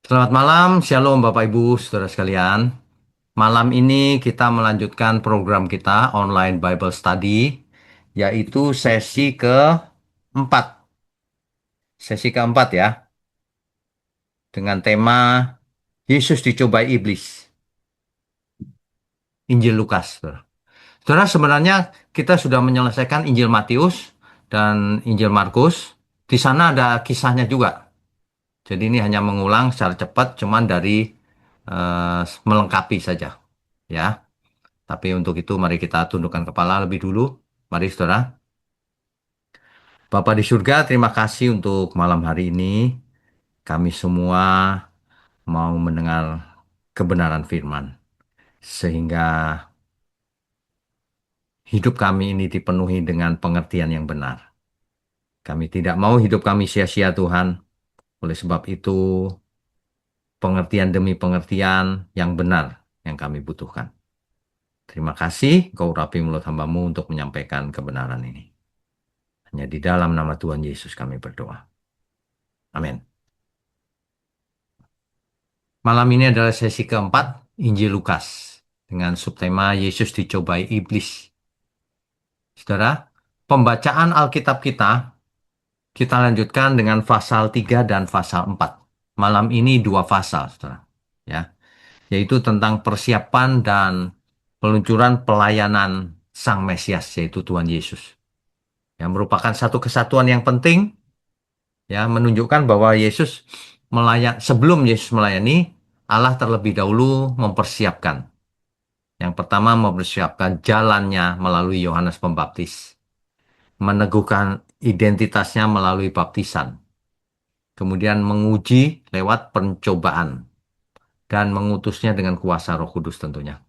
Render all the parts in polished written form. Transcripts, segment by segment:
Selamat malam, Shalom Bapak Ibu, Saudara sekalian. Malam ini kita melanjutkan program kita online Bible Study, yaitu sesi keempat. Sesi keempat ya, dengan tema Yesus dicobai iblis, Injil Lukas. Saudara. Saudara, sebenarnya kita sudah menyelesaikan Injil Matius dan Injil Markus. Di sana ada kisahnya juga. Jadi ini hanya mengulang secara cepat, cuman dari melengkapi saja. Ya. Tapi untuk itu mari kita tundukkan kepala lebih dulu. Mari saudara. Bapa di surga, terima kasih untuk malam hari ini. Kami semua mau mendengar kebenaran firman. Sehingga hidup kami ini dipenuhi dengan pengertian yang benar. Kami tidak mau hidup kami sia-sia Tuhan. Oleh sebab itu, pengertian demi pengertian yang benar yang kami butuhkan. Terima kasih, Kau urapi mulut hambamu untuk menyampaikan kebenaran ini. Hanya di dalam nama Tuhan Yesus kami berdoa. Amin. Malam ini adalah sesi keempat, Injil Lukas. Dengan subtema Yesus dicobai iblis. Saudara, pembacaan Alkitab kita lanjutkan dengan pasal 3 dan pasal 4. Malam ini dua pasal, saudara. Ya, yaitu tentang persiapan dan peluncuran pelayanan Sang Mesias, yaitu Tuhan Yesus. Yang merupakan satu kesatuan yang penting, ya, menunjukkan bahwa sebelum Yesus melayani, Allah terlebih dahulu mempersiapkan. Yang pertama mempersiapkan jalannya melalui Yohanes Pembaptis. Meneguhkan identitasnya melalui baptisan. Kemudian menguji lewat pencobaan. Dan mengutusnya dengan kuasa Roh Kudus tentunya.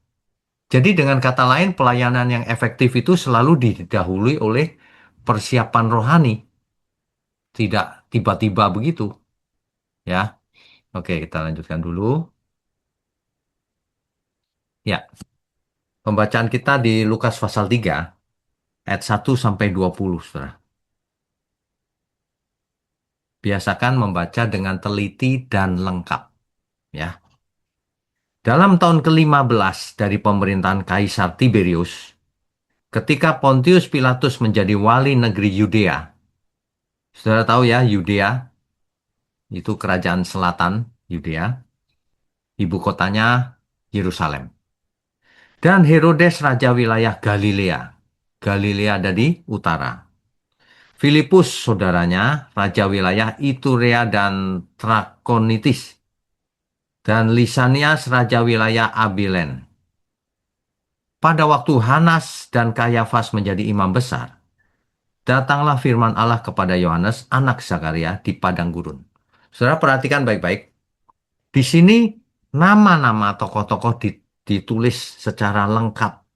Jadi dengan kata lain pelayanan yang efektif itu selalu didahului oleh persiapan rohani. Tidak tiba-tiba begitu. Ya, oke kita lanjutkan dulu. Ya, pembacaan kita di Lukas pasal 3 ayat 1 sampai 20, Saudara. Biasakan membaca dengan teliti dan lengkap, ya. Dalam tahun ke-15 dari pemerintahan Kaisar Tiberius, ketika Pontius Pilatus menjadi wali negeri Yudea, saudara tahu ya, Yudea itu kerajaan selatan Yudea, ibu kotanya Yerusalem. Dan Herodes raja wilayah Galilea. Galilea ada di utara. Filipus saudaranya, raja wilayah Iturea dan Trakonitis. Dan Lisanias raja wilayah Abilen. Pada waktu Hanas dan Kayafas menjadi imam besar, datanglah firman Allah kepada Yohanes, anak Zakaria, di padang gurun. Saudara perhatikan baik-baik. Di sini nama-nama tokoh-tokoh ditulis secara lengkap.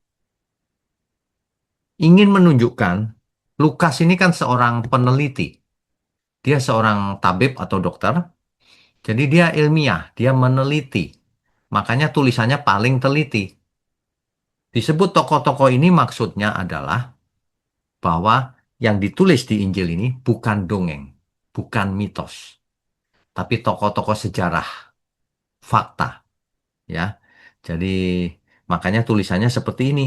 Ingin menunjukkan, Lukas ini kan seorang peneliti. Dia seorang tabib atau dokter. Jadi dia ilmiah, dia meneliti. Makanya tulisannya paling teliti. Disebut tokoh-tokoh ini maksudnya adalah bahwa yang ditulis di Injil ini bukan dongeng, bukan mitos, tapi tokoh-tokoh sejarah, fakta, ya. Jadi makanya tulisannya seperti ini.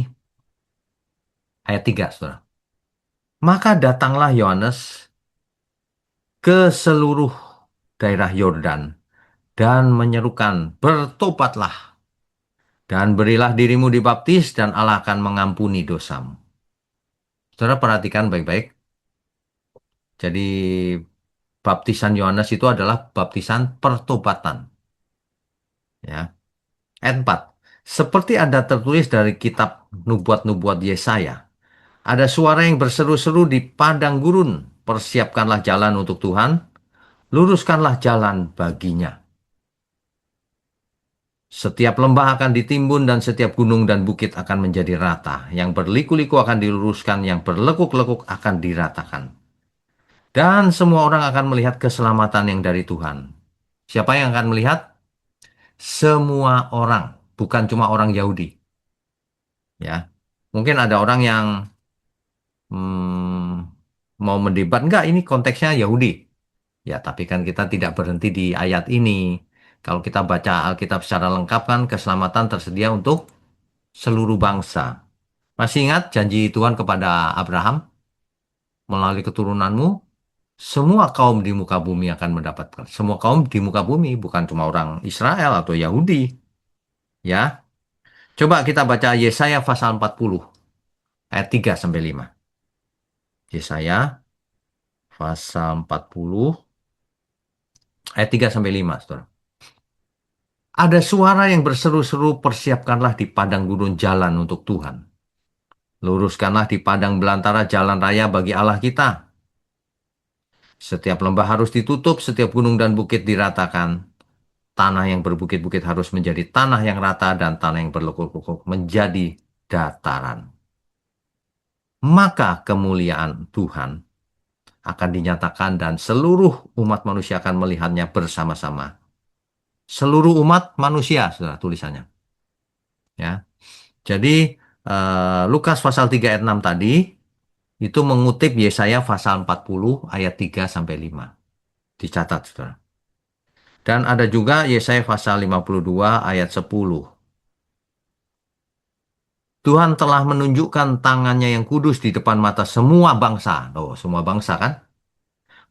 Ayat 3, Saudara. Maka datanglah Yohanes ke seluruh daerah Yordan dan menyerukan, bertobatlah dan berilah dirimu dibaptis dan Allah akan mengampuni dosamu. Saudara perhatikan baik-baik. Jadi baptisan Yohanes itu adalah baptisan pertobatan. Ya. Ayat 4. Seperti ada tertulis dari kitab nubuat-nubuat Yesaya. Ada suara yang berseru-seru di padang gurun. Persiapkanlah jalan untuk Tuhan. Luruskanlah jalan baginya. Setiap lembah akan ditimbun dan setiap gunung dan bukit akan menjadi rata. Yang berliku-liku akan diluruskan, yang berlekuk-lekuk akan diratakan. Dan semua orang akan melihat keselamatan yang dari Tuhan. Siapa yang akan melihat? Semua orang, bukan cuma orang Yahudi. Ya, mungkin ada orang yang mau mendebat, enggak ini konteksnya Yahudi. Ya, tapi kan kita tidak berhenti di ayat ini. Kalau kita baca Alkitab secara lengkap kan keselamatan tersedia untuk seluruh bangsa. Masih ingat janji Tuhan kepada Abraham? Melalui keturunanmu, semua kaum di muka bumi akan mendapatkan. Semua kaum di muka bumi, bukan cuma orang Israel atau Yahudi. Ya, coba kita baca Yesaya pasal 40, ayat 3 sampai 5. Yesaya pasal 40, ayat 3 sampai 5, Saudara. Ada suara yang berseru-seru, persiapkanlah di padang gurun jalan untuk Tuhan. Luruskanlah di padang belantara jalan raya bagi Allah kita. Setiap lembah harus ditutup, setiap gunung dan bukit diratakan. Tanah yang berbukit-bukit harus menjadi tanah yang rata dan tanah yang berlekuk-lekuk menjadi dataran. Maka kemuliaan Tuhan akan dinyatakan dan seluruh umat manusia akan melihatnya bersama-sama. Seluruh umat manusia, sudah tulisannya. Ya. Jadi Lukas pasal 3 ayat 6 tadi itu mengutip Yesaya pasal 40 ayat 3 sampai 5. Dicatat, Saudara. Dan ada juga Yesaya pasal 52 ayat 10. Tuhan telah menunjukkan tangannya yang kudus di depan mata semua bangsa. Oh, semua bangsa kan?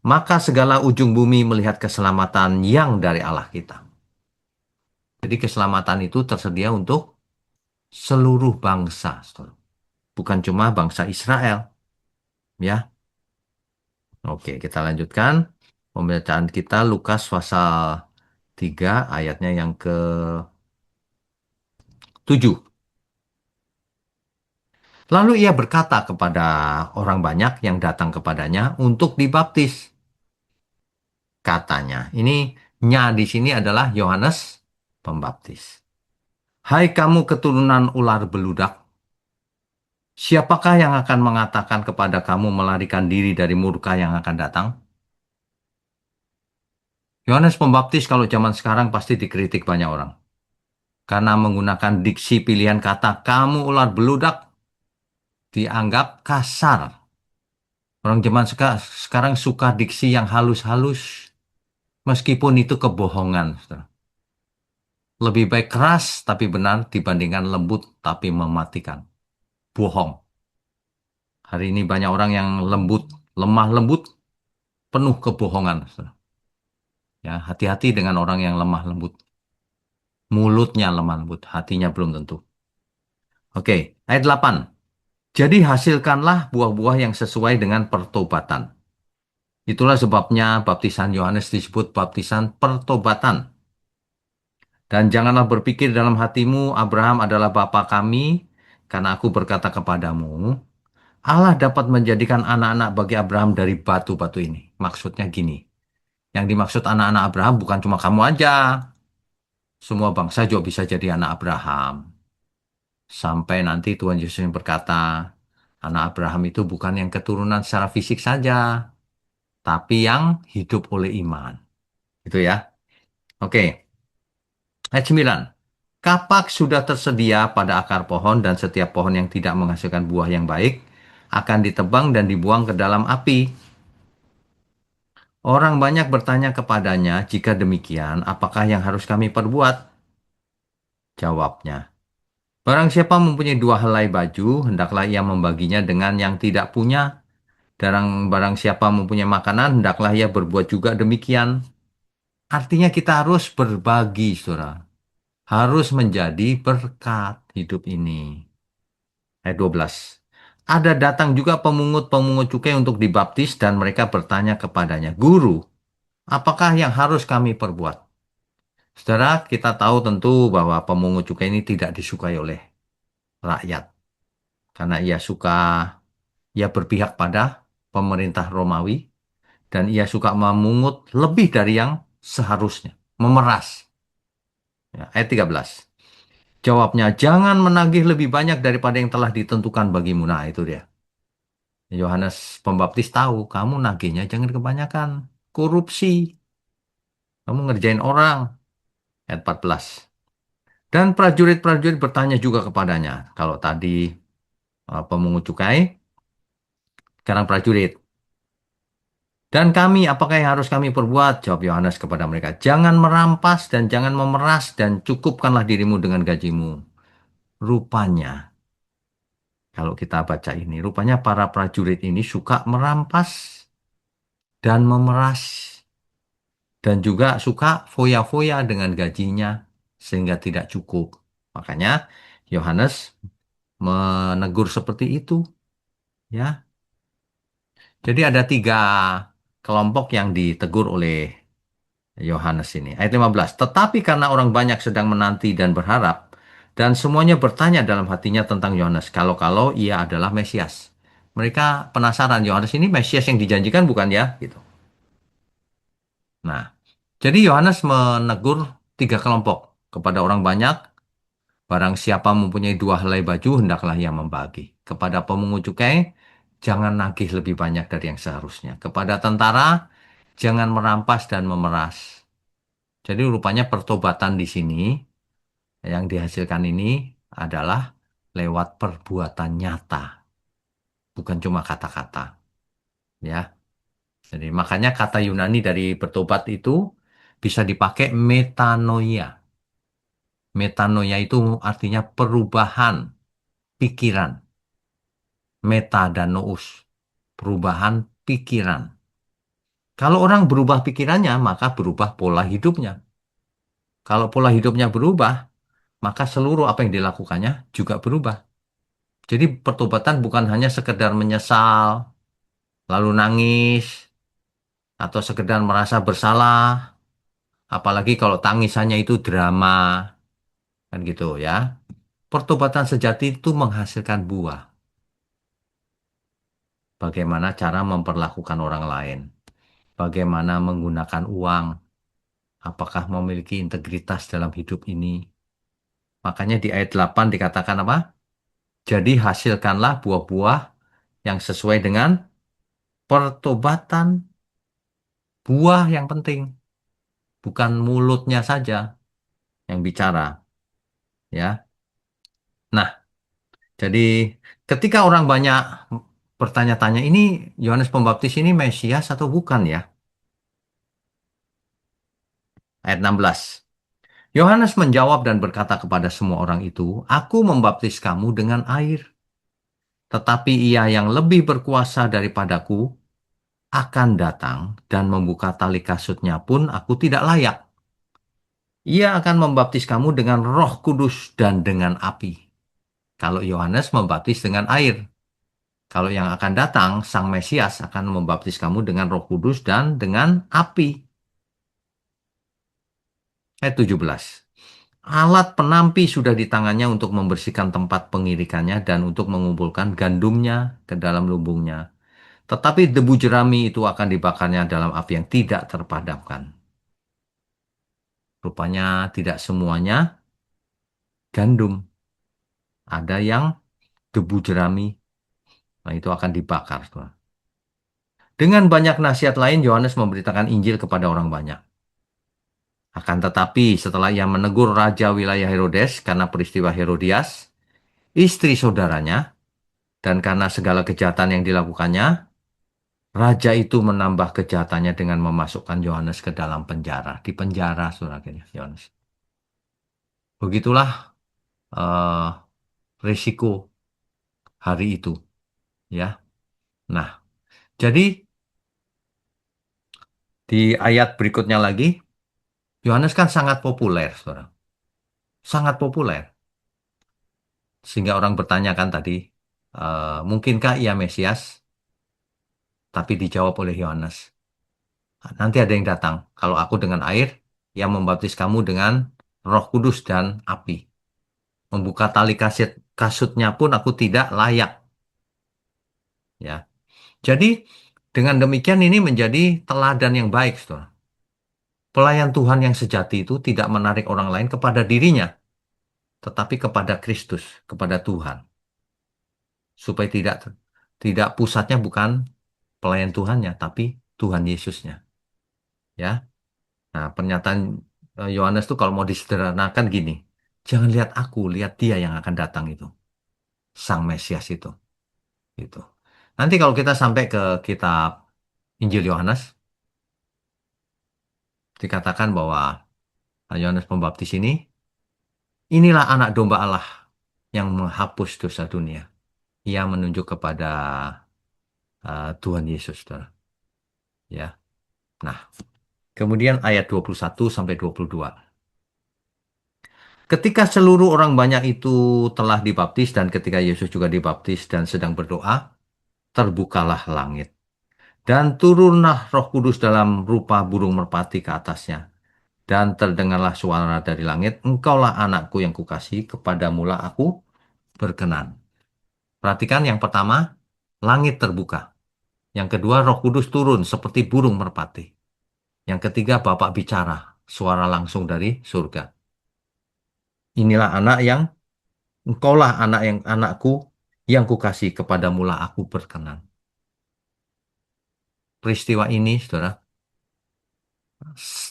Maka segala ujung bumi melihat keselamatan yang dari Allah kita. Jadi keselamatan itu tersedia untuk seluruh bangsa, Saudara. Bukan cuma bangsa Israel. Ya, oke, kita lanjutkan pembacaan kita Lukas pasal 3 ayatnya yang ke-7. Lalu ia berkata kepada orang banyak yang datang kepadanya untuk dibaptis. Katanya, ini nya di sini adalah Yohanes Pembaptis. Hai kamu keturunan ular beludak, siapakah yang akan mengatakan kepada kamu melarikan diri dari murka yang akan datang? Yohanes Pembaptis kalau zaman sekarang pasti dikritik banyak orang. Karena menggunakan diksi pilihan kata kamu ular beludak dianggap kasar. Orang zaman sekarang suka diksi yang halus-halus. Meskipun itu kebohongan, Saudara. Lebih baik keras tapi benar dibandingkan lembut tapi mematikan. Bohong. Hari ini banyak orang yang lembut, lemah lembut, penuh kebohongan, Saudara. Ya, hati-hati dengan orang yang lemah lembut. Mulutnya lemah lembut, hatinya belum tentu. Oke, ayat 8. Jadi hasilkanlah buah-buah yang sesuai dengan pertobatan. Itulah sebabnya baptisan Yohanes disebut baptisan pertobatan. Dan janganlah berpikir dalam hatimu, Abraham adalah bapa kami, karena aku berkata kepadamu, Allah dapat menjadikan anak-anak bagi Abraham dari batu-batu ini. Maksudnya gini, yang dimaksud anak-anak Abraham bukan cuma kamu aja. Semua bangsa juga bisa jadi anak Abraham. Sampai nanti Tuhan Yesus yang berkata, anak Abraham itu bukan yang keturunan secara fisik saja, tapi yang hidup oleh iman. Itu ya. Oke, ayat 9. Kapak sudah tersedia pada akar pohon dan setiap pohon yang tidak menghasilkan buah yang baik akan ditebang dan dibuang ke dalam api. Orang banyak bertanya kepadanya, jika demikian, apakah yang harus kami perbuat? Jawabnya, barang siapa mempunyai dua helai baju, hendaklah ia membaginya dengan yang tidak punya. Dan barang siapa mempunyai makanan, hendaklah ia berbuat juga demikian. Artinya kita harus berbagi, saudara. Harus menjadi berkat hidup ini. Ayat 12. Ada datang juga pemungut-pemungut cukai untuk dibaptis dan mereka bertanya kepadanya, Guru, apakah yang harus kami perbuat? Saudara, kita tahu tentu bahwa pemungut cukai ini tidak disukai oleh rakyat. Karena ia berpihak pada pemerintah Romawi dan ia suka memungut lebih dari yang seharusnya. Memeras. Ya, ayat 13. Jawabnya, jangan menagih lebih banyak daripada yang telah ditentukan bagimu. Nah, itu dia. Yohanes Pembaptis tahu, kamu nagihnya jangan kebanyakan. Korupsi. Kamu ngerjain orang. Ayat 14. Dan prajurit-prajurit bertanya juga kepadanya. Kalau tadi pemungut cukai, sekarang prajurit. Dan kami, apakah yang harus kami perbuat? Jawab Yohanes kepada mereka, jangan merampas dan jangan memeras dan cukupkanlah dirimu dengan gajimu. Rupanya, kalau kita baca ini, rupanya para prajurit ini suka merampas dan memeras dan juga suka foya-foya dengan gajinya sehingga tidak cukup. Makanya Yohanes menegur seperti itu, ya. Jadi ada tiga kelompok yang ditegur oleh Yohanes ini. Ayat 15. Tetapi karena orang banyak sedang menanti dan berharap, dan semuanya bertanya dalam hatinya tentang Yohanes, kalau-kalau ia adalah Mesias. Mereka penasaran, Yohanes ini Mesias yang dijanjikan bukan ya? Gitu. Nah, jadi Yohanes menegur tiga kelompok. Kepada orang banyak, barang siapa mempunyai dua helai baju, hendaklah ia membagi. Kepada pemungut cukai, jangan nagih lebih banyak dari yang seharusnya. Kepada tentara, jangan merampas dan memeras. Jadi rupanya pertobatan di sini yang dihasilkan ini adalah lewat perbuatan nyata, bukan cuma kata-kata, ya. Jadi makanya kata Yunani dari bertobat itu bisa dipakai metanoia. Metanoia itu artinya perubahan pikiran. Meta dan nous, perubahan pikiran. Kalau orang berubah pikirannya, maka berubah pola hidupnya. Kalau pola hidupnya berubah, maka seluruh apa yang dilakukannya juga berubah. Jadi pertobatan bukan hanya sekedar menyesal, lalu nangis, atau sekedar merasa bersalah, apalagi kalau tangisannya itu drama, kan gitu ya. Pertobatan sejati itu menghasilkan buah. Bagaimana cara memperlakukan orang lain, bagaimana menggunakan uang, apakah memiliki integritas dalam hidup ini. Makanya di ayat 8 dikatakan apa? Jadi hasilkanlah buah-buah yang sesuai dengan pertobatan, buah yang penting, bukan mulutnya saja yang bicara, ya. Nah, jadi ketika orang banyak bertanya-tanya, ini Yohanes Pembaptis ini Mesias atau bukan ya? Ayat 16. Yohanes menjawab dan berkata kepada semua orang itu, aku membaptis kamu dengan air, tetapi ia yang lebih berkuasa daripadaku akan datang dan membuka tali kasutnya pun aku tidak layak. Ia akan membaptis kamu dengan Roh Kudus dan dengan api. Kalau Yohanes membaptis dengan air, kalau yang akan datang, Sang Mesias akan membaptis kamu dengan Roh Kudus dan dengan api. Ayat 17. Alat penampi sudah di tangannya untuk membersihkan tempat pengirikannya dan untuk mengumpulkan gandumnya ke dalam lumbungnya. Tetapi debu jerami itu akan dibakarnya dalam api yang tidak terpadamkan. Rupanya tidak semuanya gandum. Ada yang debu jerami. Nah, itu akan dibakar. Dengan banyak nasihat lain, Yohanes memberitakan Injil kepada orang banyak. Akan tetapi, setelah ia menegur raja wilayah Herodes karena peristiwa Herodias, istri saudaranya, dan karena segala kejahatan yang dilakukannya, raja itu menambah kejahatannya dengan memasukkan Yohanes ke dalam penjara. Di penjara, saudara Yohanes. Begitulah eh, risiko hari itu, ya. Nah, jadi di ayat berikutnya lagi, Yohanes kan sangat populer, saudara. Sangat populer. Sehingga orang bertanya kan tadi, mungkinkah ia Mesias? Tapi dijawab oleh Yohanes. Nanti ada yang datang. Kalau aku dengan air, yang membaptis kamu dengan Roh Kudus dan api. Membuka tali kasutnya pun aku tidak layak. Ya. Jadi dengan demikian ini menjadi teladan yang baik, saudara. Pelayan Tuhan yang sejati itu tidak menarik orang lain kepada dirinya, tetapi kepada Kristus, kepada Tuhan. Supaya tidak pusatnya bukan pelayan Tuhannya, tapi Tuhan Yesusnya. Ya. Nah, pernyataan Yohanes tuh kalau mau disederhanakan gini, jangan lihat aku, lihat dia yang akan datang itu, Sang Mesias itu. Gitu. Nanti kalau kita sampai ke kitab Injil Yohanes dikatakan bahwa Yohanes Pembaptis ini, inilah anak domba Allah yang menghapus dosa dunia. Ia menunjuk kepada Tuhan Yesus, saudara. Ya. Nah, kemudian ayat 21 sampai 22. Ketika seluruh orang banyak itu telah dibaptis dan ketika Yesus juga dibaptis dan sedang berdoa, terbukalah langit. Dan turunlah Roh Kudus dalam rupa burung merpati ke atasnya. Dan terdengarlah suara dari langit, Engkaulah anakku yang kukasihi, kepadamulah aku berkenan. Perhatikan yang pertama, langit terbuka. Yang kedua, Roh Kudus turun seperti burung merpati. Yang ketiga, Bapak bicara, suara langsung dari surga. Inilah anak yang, engkaulah anak yang anakku yang kukasihi, kepadamulah aku berkenan. Peristiwa ini, saudara,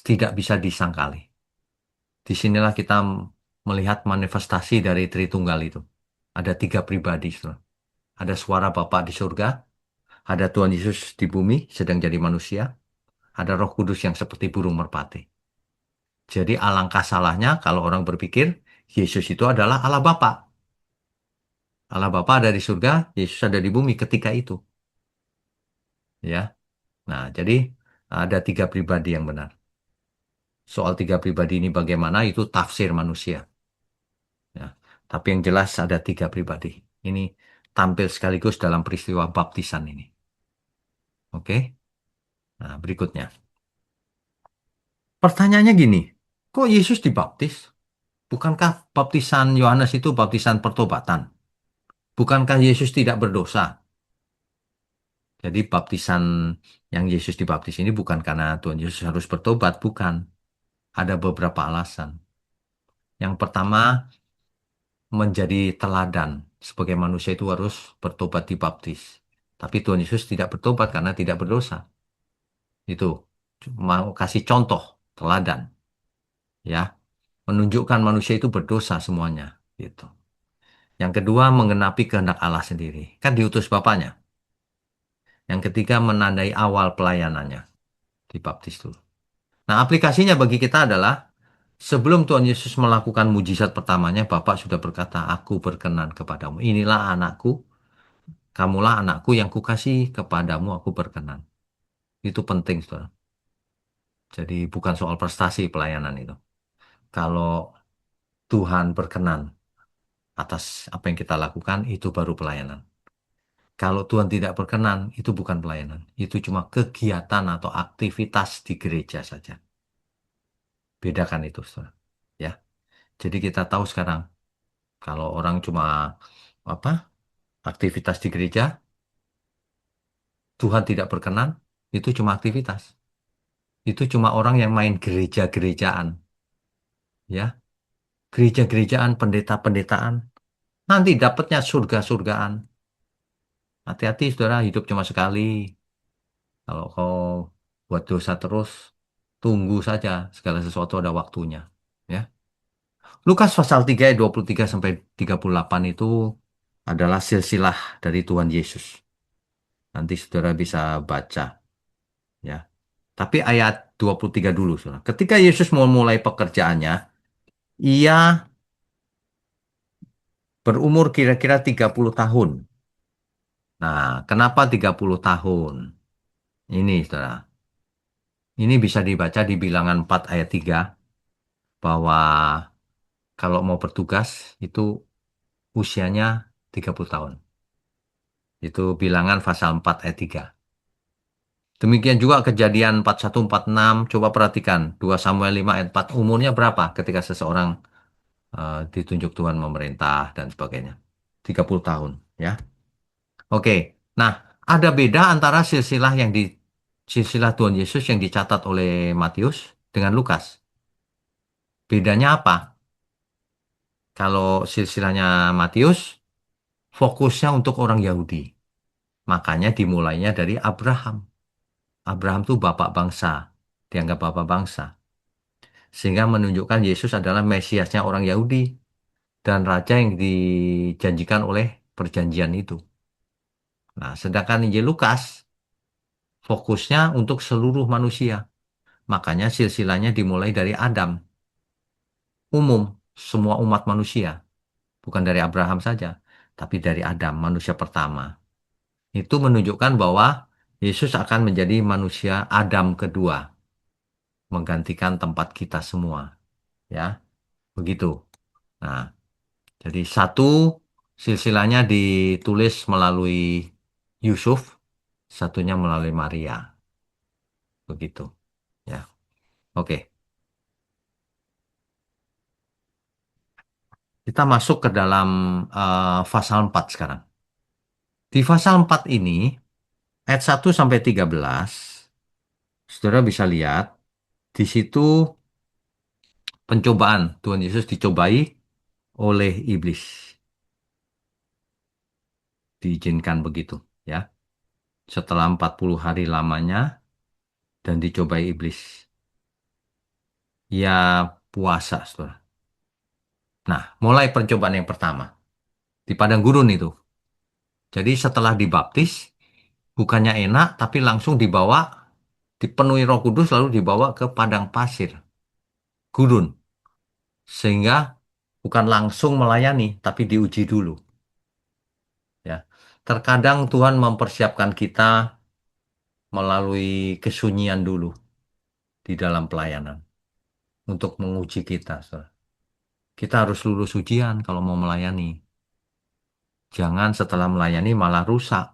tidak bisa disangkali. Disinilah kita melihat manifestasi dari Tritunggal itu. Ada tiga pribadi, saudara. Ada suara Bapa di surga, ada Tuhan Yesus di bumi sedang jadi manusia, ada Roh Kudus yang seperti burung merpati. Jadi alangkah salahnya kalau orang berpikir Yesus itu adalah Allah Bapa. Allah Bapa ada di surga, Yesus ada di bumi ketika itu. Ya. Nah, jadi ada tiga pribadi yang benar. Soal tiga pribadi ini bagaimana itu tafsir manusia. Ya. Tapi yang jelas ada tiga pribadi. Ini tampil sekaligus dalam peristiwa baptisan ini. Oke? Nah, berikutnya. Pertanyaannya gini, kok Yesus dibaptis? Bukankah baptisan Yohanes itu baptisan pertobatan? Bukankah Yesus tidak berdosa? Jadi baptisan yang Yesus dibaptis ini bukan karena Tuhan Yesus harus bertobat, bukan. Ada beberapa alasan. Yang pertama, menjadi teladan. Sebagai manusia itu harus bertobat dibaptis. Tapi Tuhan Yesus tidak bertobat karena tidak berdosa. Itu mau kasih contoh, teladan. Ya, menunjukkan manusia itu berdosa semuanya. Gitu. Yang kedua, menggenapi kehendak Allah sendiri. Kan diutus Bapaknya. Yang ketiga, menandai awal pelayanannya. Dibaptis dulu. Nah, aplikasinya bagi kita adalah sebelum Tuhan Yesus melakukan mujizat pertamanya, Bapak sudah berkata, aku berkenan kepadamu. Inilah anakku, kamulah anakku yang kukasihi, kepadamu aku berkenan. Itu penting, saudara. Jadi bukan soal prestasi pelayanan itu. Kalau Tuhan berkenan atas apa yang kita lakukan, itu baru pelayanan. Kalau Tuhan tidak berkenan, itu bukan pelayanan. Itu cuma kegiatan atau aktivitas di gereja saja. Bedakan itu, saudara. Ya. Jadi kita tahu sekarang, kalau orang cuma apa aktivitas di gereja, Tuhan tidak berkenan, itu cuma aktivitas. Itu cuma orang yang main gereja-gerejaan, ya. Gereja-gerejaan, pendeta-pendetaan. Nanti dapatnya surga-surgaan. Hati-hati, saudara, hidup cuma sekali. Kalau kau buat dosa terus, tunggu saja segala sesuatu ada waktunya. Ya. Lukas pasal 3 ayat 23 sampai 38 itu adalah silsilah dari Tuhan Yesus. Nanti saudara bisa baca. Ya. Tapi ayat 23 dulu, saudara. Ketika Yesus mau mulai pekerjaannya, ia berumur kira-kira 30 tahun. Nah, kenapa 30 tahun? Ini, saudara. Ini bisa dibaca di Bilangan 4 ayat 3 bahwa kalau mau bertugas itu usianya 30 tahun. Itu Bilangan pasal 4 ayat 3. Demikian juga Kejadian 41 enam. Coba perhatikan 2 Samuel 5 ayat 4. Umurnya berapa ketika seseorang ditunjuk Tuhan memerintah dan sebagainya. 30 tahun, ya. Oke. Nah, ada beda antara silsilah Tuhan Yesus yang dicatat oleh Matius dengan Lukas. Bedanya apa? Kalau silsilahnya Matius, fokusnya untuk orang Yahudi. Makanya dimulainya dari Abraham. Abraham itu bapak bangsa, dianggap bapak bangsa. Sehingga menunjukkan Yesus adalah Mesiasnya orang Yahudi dan raja yang dijanjikan oleh perjanjian itu. Nah, sedangkan Injil Lukas Fokusnya untuk seluruh manusia. Makanya silsilahnya dimulai dari Adam, umum, semua umat manusia. Bukan dari Abraham saja, tapi dari Adam, manusia pertama. Itu menunjukkan bahwa Yesus akan menjadi manusia Adam kedua, menggantikan tempat kita semua. Ya, begitu. Nah, jadi satu silsilahnya ditulis melalui Yusuf, satunya melalui Maria. Begitu. Ya, oke. Kita masuk ke dalam pasal 4 sekarang. Di pasal 4 ini, ayat 1 sampai 13, saudara bisa lihat, di situ pencobaan. Tuhan Yesus dicobai oleh iblis. Diizinkan begitu, ya. Setelah 40 hari lamanya dan dicobai iblis. Ya puasa, saudara. Nah, mulai percobaan yang pertama. Di padang gurun itu. Jadi setelah dibaptis, bukannya enak, tapi langsung dibawa, dipenuhi Roh Kudus, lalu dibawa ke padang pasir, gurun. Sehingga bukan langsung melayani, tapi diuji dulu. Ya, terkadang Tuhan mempersiapkan kita melalui kesunyian dulu di dalam pelayanan untuk menguji kita, saudara. Kita harus lulus ujian kalau mau melayani. Jangan setelah melayani malah rusak,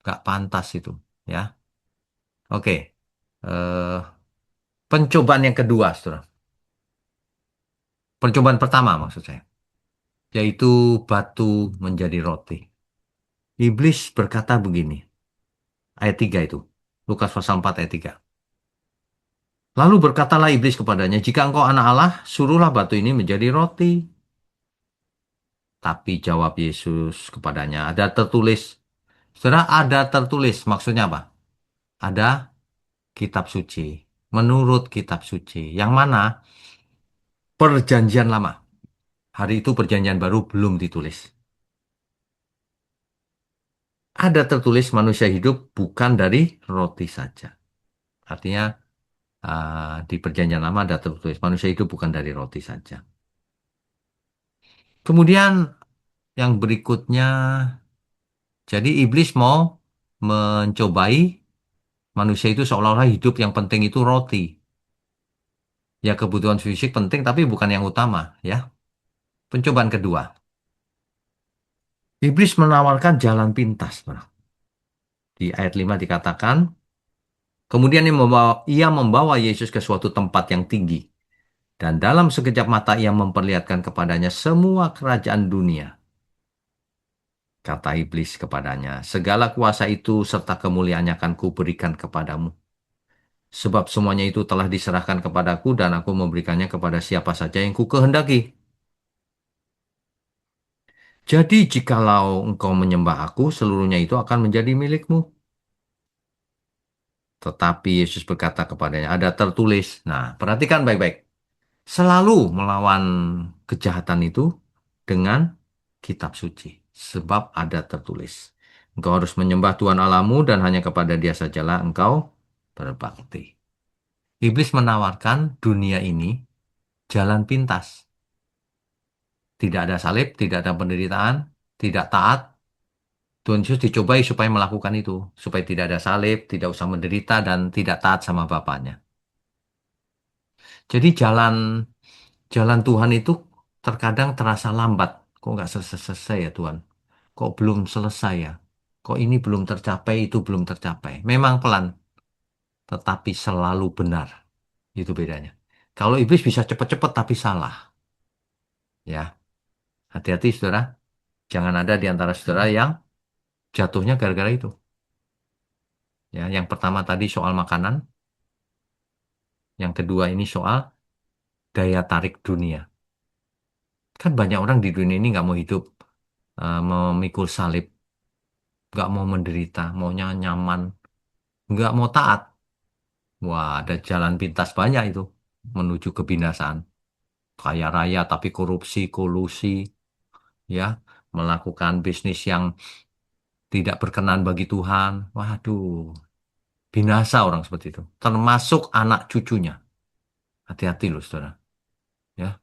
gak pantas itu, ya. Oke, eh, pencobaan yang kedua, saudara. Percobaan pertama maksud saya, yaitu batu menjadi roti. Iblis berkata begini, ayat 3 itu, Lukas pasal 4 ayat 3. Lalu berkatalah iblis kepadanya, jika engkau anak Allah, suruhlah batu ini menjadi roti. Tapi jawab Yesus kepadanya, ada tertulis. Saudara, ada tertulis, maksudnya apa? Ada kitab suci. Menurut kitab suci. Yang mana? Perjanjian lama. Hari itu perjanjian baru belum ditulis. Ada tertulis manusia hidup bukan dari roti saja. Artinya di perjanjian lama ada tertulis manusia hidup bukan dari roti saja. Kemudian yang berikutnya, jadi iblis mau mencobai manusia itu seolah-olah hidup yang penting itu roti. Ya kebutuhan fisik penting tapi bukan yang utama ya. Pencobaan kedua. Iblis menawarkan jalan pintas, Bro. Di ayat 5 dikatakan, kemudian ia membawa Yesus ke suatu tempat yang tinggi. Dan dalam sekejap mata ia memperlihatkan kepadanya semua kerajaan dunia. Kata iblis kepadanya, segala kuasa itu serta kemuliaannya akan kuberikan kepadamu. Sebab semuanya itu telah diserahkan kepadaku dan aku memberikannya kepada siapa saja yang ku kehendaki. Jadi jikalau engkau menyembah aku, seluruhnya itu akan menjadi milikmu. Tetapi Yesus berkata kepadanya, ada tertulis. Nah, perhatikan baik-baik. Selalu melawan kejahatan itu dengan kitab suci. Sebab ada tertulis. Engkau harus menyembah Tuhan Allahmu dan hanya kepada Dia sajalah engkau berbakti. Iblis menawarkan dunia ini jalan pintas. Tidak ada salib, tidak ada penderitaan, tidak taat. Tuhan Yesus dicobai supaya melakukan itu. Supaya tidak ada salib, tidak usah menderita, dan tidak taat sama Bapaknya. Jadi jalan jalan Tuhan itu terkadang terasa lambat. Kok nggak selesai-selesai ya Tuhan? Kok belum selesai ya? Kok ini belum tercapai, itu belum tercapai. Memang pelan, tetapi selalu benar. Itu bedanya. Kalau iblis bisa cepat-cepat tapi salah. Ya, hati-hati saudara. Jangan ada di antara saudara yang jatuhnya gara-gara itu. Ya, yang pertama tadi soal makanan, yang kedua ini soal daya tarik dunia. Kan banyak orang di dunia ini nggak mau hidup memikul salib, nggak mau menderita, maunya nyaman, nggak mau taat. Wah, ada jalan pintas banyak itu menuju kebinasaan. Kaya raya tapi korupsi, kolusi, ya, melakukan bisnis yang tidak berkenan bagi Tuhan. Waduh, Binasa orang seperti itu. Termasuk anak cucunya. Hati-hati loh, saudara. Ya,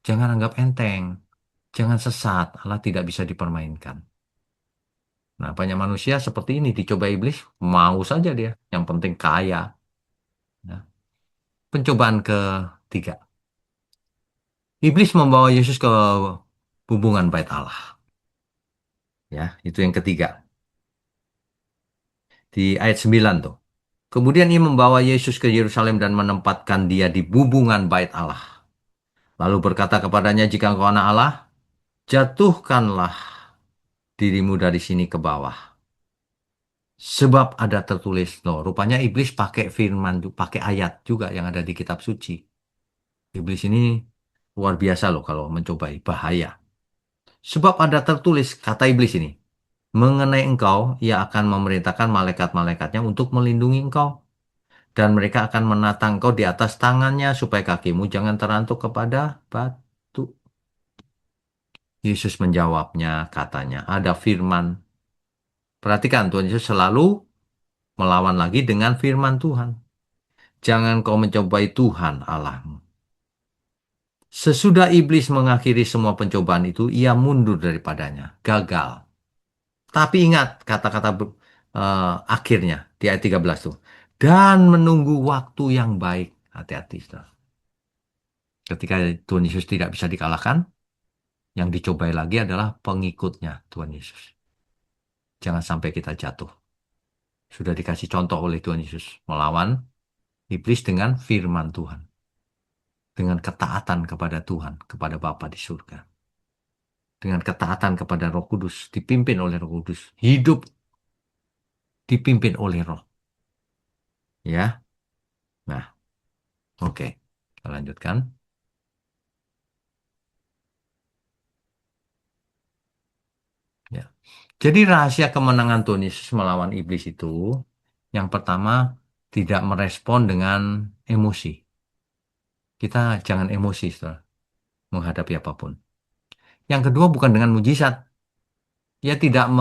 jangan anggap enteng. Jangan sesat. Allah tidak bisa dipermainkan. Nah, banyak manusia seperti ini dicoba iblis, mau saja dia. Yang penting kaya. Ya. Pencobaan ketiga. Iblis membawa Yesus ke hubungan bait Allah. Ya, itu yang ketiga. Di ayat 9 tuh. Kemudian ia membawa Yesus ke Yerusalem dan menempatkan dia di bubungan bait Allah. Lalu berkata kepadanya, jika engkau anak Allah, jatuhkanlah dirimu dari sini ke bawah. Sebab ada tertulis, loh, rupanya iblis pakai firman, pakai ayat juga yang ada di kitab suci. Iblis ini luar biasa loh kalau mencobai, bahaya. Sebab ada tertulis, kata iblis ini, mengenai engkau, ia akan memerintahkan malaikat-malaikatnya untuk melindungi engkau. Dan mereka akan menatang engkau di atas tangannya, supaya kakimu jangan terantuk kepada batu. Yesus menjawabnya, katanya, ada firman. Perhatikan, Tuhan Yesus selalu melawan lagi dengan firman Tuhan. Jangan kau mencobai Tuhan Allahmu. Sesudah iblis mengakhiri semua pencobaan itu, ia mundur daripadanya. Gagal. Tapi ingat kata-kata akhirnya di ayat 13 tuh. Dan menunggu waktu yang baik. Hati-hati, saudara. Ketika Tuhan Yesus tidak bisa dikalahkan, yang dicobai lagi adalah pengikutnya Tuhan Yesus. Jangan sampai kita jatuh. Sudah dikasih contoh oleh Tuhan Yesus. Melawan iblis dengan firman Tuhan. Dengan ketaatan kepada Tuhan, kepada Bapa di surga. Dengan ketaatan kepada Roh Kudus, dipimpin oleh Roh Kudus. Hidup dipimpin oleh Roh. Ya, nah, oke. Kita lanjutkan. Ya. Jadi rahasia kemenangan Tuhan Yesus melawan iblis itu, yang pertama, tidak merespon dengan emosi. Kita jangan emosi, saudara, menghadapi apapun. Yang kedua, bukan dengan mujizat. Dia tidak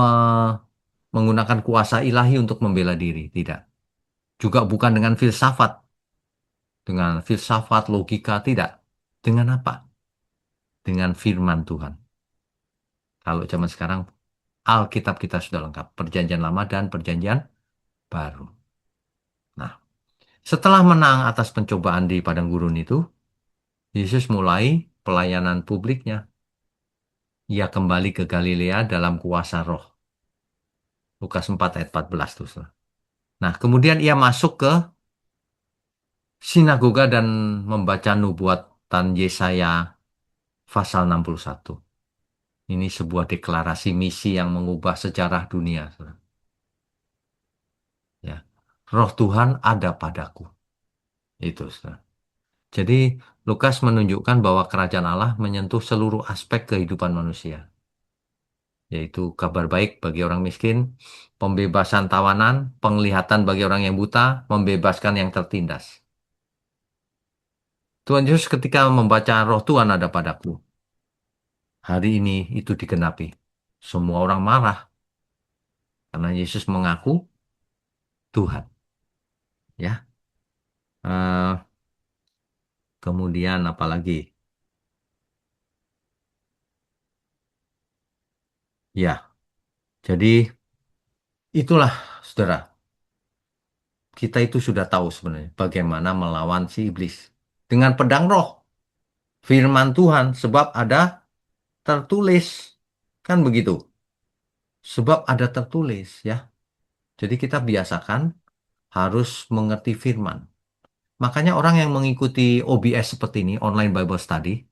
menggunakan kuasa ilahi untuk membela diri, tidak. Juga bukan dengan filsafat, logika, tidak. Dengan apa? Dengan firman Tuhan. Kalau zaman sekarang, Alkitab kita sudah lengkap. Perjanjian lama dan perjanjian baru. Nah, setelah menang atas pencobaan di padang gurun itu, Yesus mulai pelayanan publiknya. Ia kembali ke Galilea dalam kuasa Roh. Lukas 4 ayat 14 tuh, saudara. Nah, kemudian ia masuk ke sinagoga dan membaca nubuatan Yesaya pasal 61. Ini sebuah deklarasi misi yang mengubah sejarah dunia, saudara. Ya. Roh Tuhan ada padaku. Itu, saudara. Jadi, Lukas menunjukkan bahwa kerajaan Allah menyentuh seluruh aspek kehidupan manusia, yaitu kabar baik bagi orang miskin, pembebasan tawanan, penglihatan bagi orang yang buta, membebaskan yang tertindas. Tuhan Yesus ketika membaca Roh Tuhan ada padaku, hari ini itu digenapi. Semua orang marah karena Yesus mengaku Tuhan. Ya, Eh, kemudian apalagi? Ya, jadi itulah, saudara. Kita itu sudah tahu sebenarnya bagaimana melawan si iblis dengan pedang roh, firman Tuhan, sebab ada tertulis. Kan begitu. Sebab ada tertulis, ya. Jadi kita biasakan harus mengerti firman. Makanya orang yang mengikuti OBS seperti ini, Online Bible Study,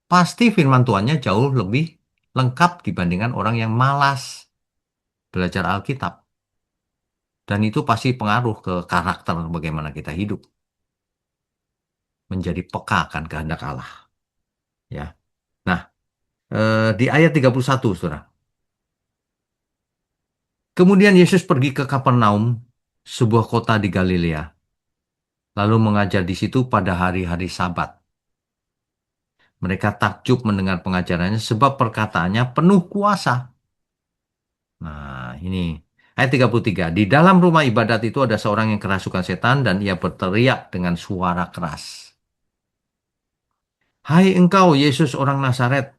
pasti firman Tuhannya jauh lebih lengkap dibandingkan orang yang malas belajar Alkitab. Dan itu pasti pengaruh ke karakter bagaimana kita hidup. Menjadi peka akan kehendak Allah. Ya. Nah, di ayat 31, saudara. Kemudian Yesus pergi ke Kapernaum, sebuah kota di Galilea, lalu mengajar di situ pada hari-hari Sabat. Mereka takjub mendengar pengajarannya sebab perkataannya penuh kuasa. Nah, ini Ayat 33. Di dalam rumah ibadat itu ada seorang yang kerasukan setan dan ia berteriak dengan suara keras. Hai engkau Yesus orang Nazaret,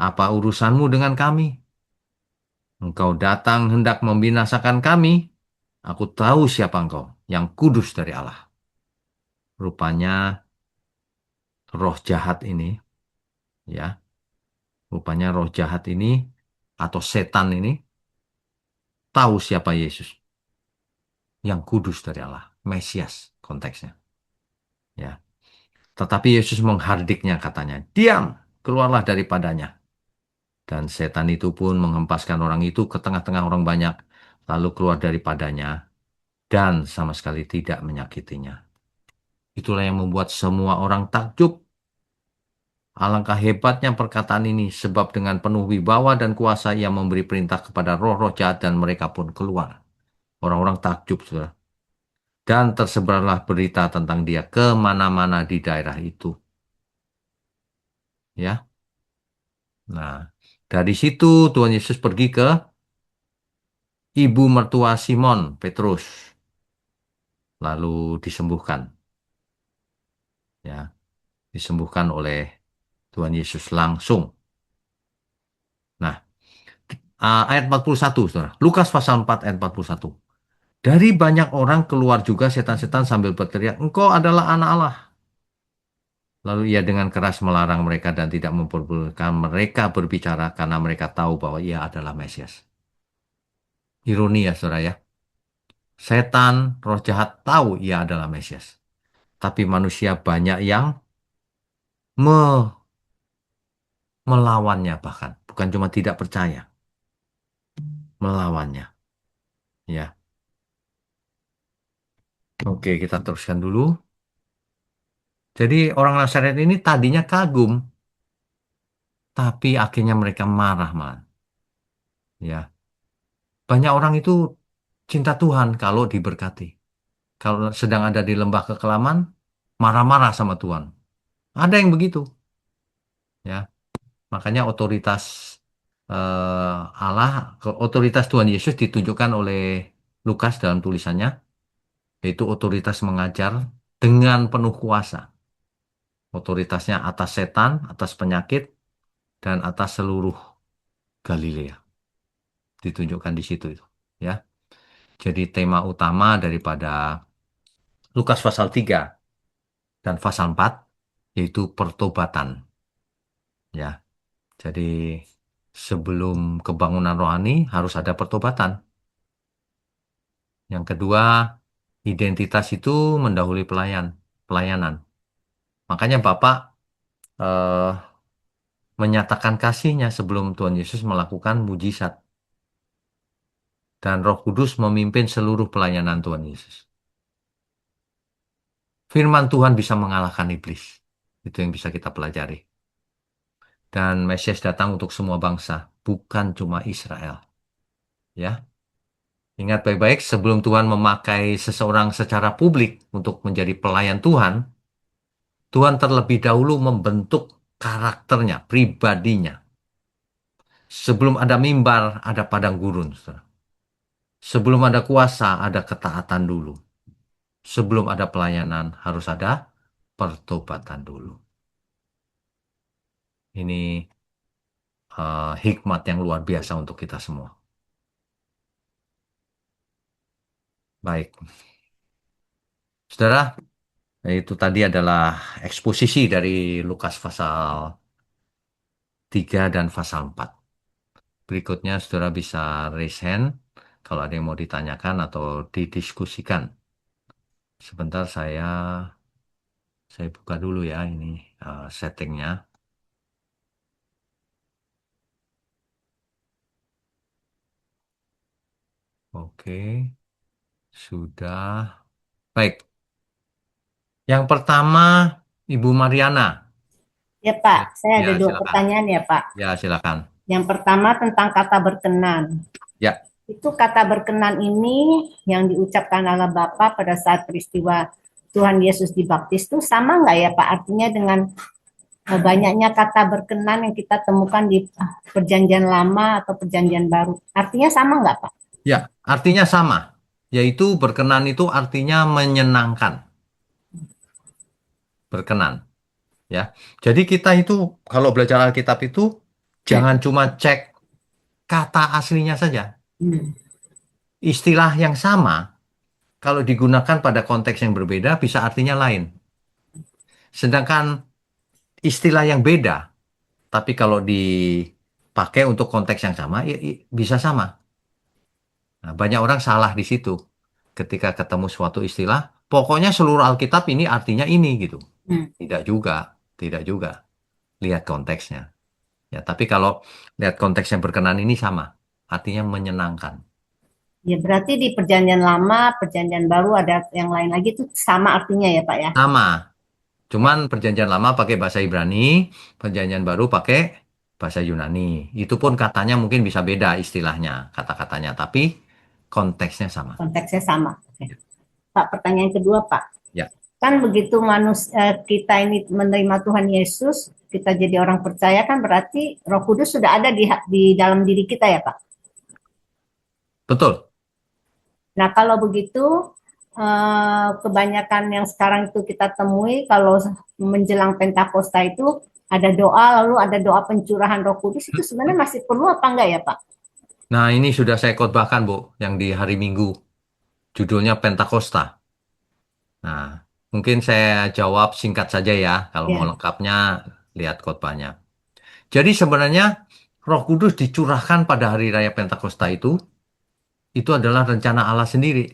apa urusanmu dengan kami? Engkau datang hendak membinasakan kami. Aku tahu siapa engkau, yang kudus dari Allah. Rupanya roh jahat ini, ya, rupanya roh jahat ini atau setan ini tahu siapa Yesus, yang kudus dari Allah, Mesias konteksnya, ya. Tetapi Yesus menghardiknya katanya, diam, keluarlah daripadanya. Dan setan itu pun menghempaskan orang itu ke tengah-tengah orang banyak, lalu keluar daripadanya dan sama sekali tidak menyakitinya. Itulah yang membuat semua orang takjub. Alangkah hebatnya perkataan ini, sebab dengan penuh wibawa dan kuasa ia memberi perintah kepada roh-roh jahat dan mereka pun keluar. Orang-orang takjub, saudara. Dan tersebarlah berita tentang dia kemana-mana di daerah itu. Ya, nah dari situ Tuhan Yesus pergi ke ibu mertua Simon Petrus, lalu disembuhkan. Ya, disembuhkan oleh Tuhan Yesus langsung. Nah, ayat 41, saudara. Lukas pasal 4 ayat 41. Dari banyak orang keluar juga setan-setan sambil berteriak, engkau adalah anak Allah. Lalu ia dengan keras melarang mereka dan tidak memperbolehkan mereka berbicara karena mereka tahu bahwa ia adalah Mesias. Ironi ya, saudara ya. Setan, roh jahat tahu ia adalah Mesias. Tapi manusia banyak yang me- melawannya bahkan. Bukan cuma tidak percaya, melawannya. Ya, oke, kita teruskan dulu. Jadi orang Nazaret ini tadinya kagum, tapi akhirnya mereka marah, man. Ya, banyak orang itu cinta Tuhan kalau diberkati. Kalau sedang ada di lembah kekelaman, marah-marah sama Tuhan. Ada yang begitu, ya. Makanya otoritas Allah, otoritas Tuhan Yesus ditunjukkan oleh Lukas dalam tulisannya, yaitu otoritas mengajar dengan penuh kuasa. Otoritasnya atas setan, atas penyakit, dan atas seluruh Galilea. Ditunjukkan di situ itu, ya. Jadi tema utama daripada Lukas pasal 3 dan pasal 4 yaitu pertobatan, ya. Jadi sebelum kebangunan rohani harus ada pertobatan. Yang kedua, identitas itu mendahului pelayanan. Makanya Bapak eh, menyatakan kasihnya sebelum Tuhan Yesus melakukan mujizat. Dan Roh Kudus memimpin seluruh pelayanan Tuhan Yesus. Firman Tuhan bisa mengalahkan iblis. Itu yang bisa kita pelajari. Dan Mesias datang untuk semua bangsa, bukan cuma Israel. Ya, ingat baik-baik sebelum Tuhan memakai seseorang secara publik untuk menjadi pelayan Tuhan, Tuhan terlebih dahulu membentuk karakternya, pribadinya. Sebelum ada mimbar, ada padang gurun, saudara. Sebelum ada kuasa, ada ketaatan dulu. Sebelum ada pelayanan, harus ada pertobatan dulu. Ini hikmat yang luar biasa untuk kita semua. Baik, saudara, itu tadi adalah eksposisi dari Lukas pasal 3 dan pasal 4. Berikutnya, saudara bisa raise hand kalau ada yang mau ditanyakan atau didiskusikan. Sebentar saya buka dulu ya ini settingnya. Oke, sudah. Baik, yang pertama Ibu Mariana. Ya Pak, Ya, saya ya ada dua silakan. pertanyaan ya Pak. Ya silakan. Yang pertama tentang kata berkenan. Ya, Itu kata berkenan ini yang diucapkan oleh Bapa pada saat peristiwa Tuhan Yesus dibaptis itu sama nggak ya Pak? Artinya dengan banyaknya kata berkenan yang kita temukan di perjanjian lama atau perjanjian baru. Artinya sama nggak Pak? Ya, artinya sama. Yaitu berkenan itu artinya menyenangkan, berkenan. Ya, jadi kita itu kalau belajar Alkitab itu jangan cuma cek kata aslinya saja. Hmm. Istilah yang sama kalau digunakan pada konteks yang berbeda bisa artinya lain. Sedangkan istilah yang beda, tapi kalau dipakai untuk konteks yang sama, bisa sama. Nah, banyak orang salah di situ ketika ketemu suatu istilah. Pokoknya seluruh Alkitab ini artinya ini gitu. Hmm. Tidak juga, tidak juga. Lihat konteksnya. Ya, tapi kalau lihat konteks yang berkenan ini sama, artinya menyenangkan. Ya berarti di perjanjian lama, perjanjian baru ada yang lain lagi itu sama artinya ya Pak ya? Sama, cuman perjanjian lama pakai bahasa Ibrani, perjanjian baru pakai bahasa Yunani. Itu pun katanya mungkin bisa beda istilahnya, kata-katanya, tapi konteksnya sama. Konteksnya sama. Oke. Pak, pertanyaan kedua Pak. Ya, Kan begitu manusia kita ini menerima Tuhan Yesus, kita jadi orang percaya kan berarti Roh Kudus sudah ada di dalam diri kita ya Pak. betul. Nah kalau begitu kebanyakan yang sekarang itu kita temui kalau menjelang Pentakosta itu ada doa lalu ada doa pencurahan Roh Kudus itu sebenarnya masih perlu apa enggak ya Pak? Nah, ini sudah saya khotbahkan, Bu, yang di hari Minggu. Judulnya Pentakosta. Nah, mungkin saya jawab singkat saja ya. Kalau mau Ya, lengkapnya, lihat khotbahnya. Jadi sebenarnya Roh Kudus dicurahkan pada hari raya Pentakosta itu adalah rencana Allah sendiri.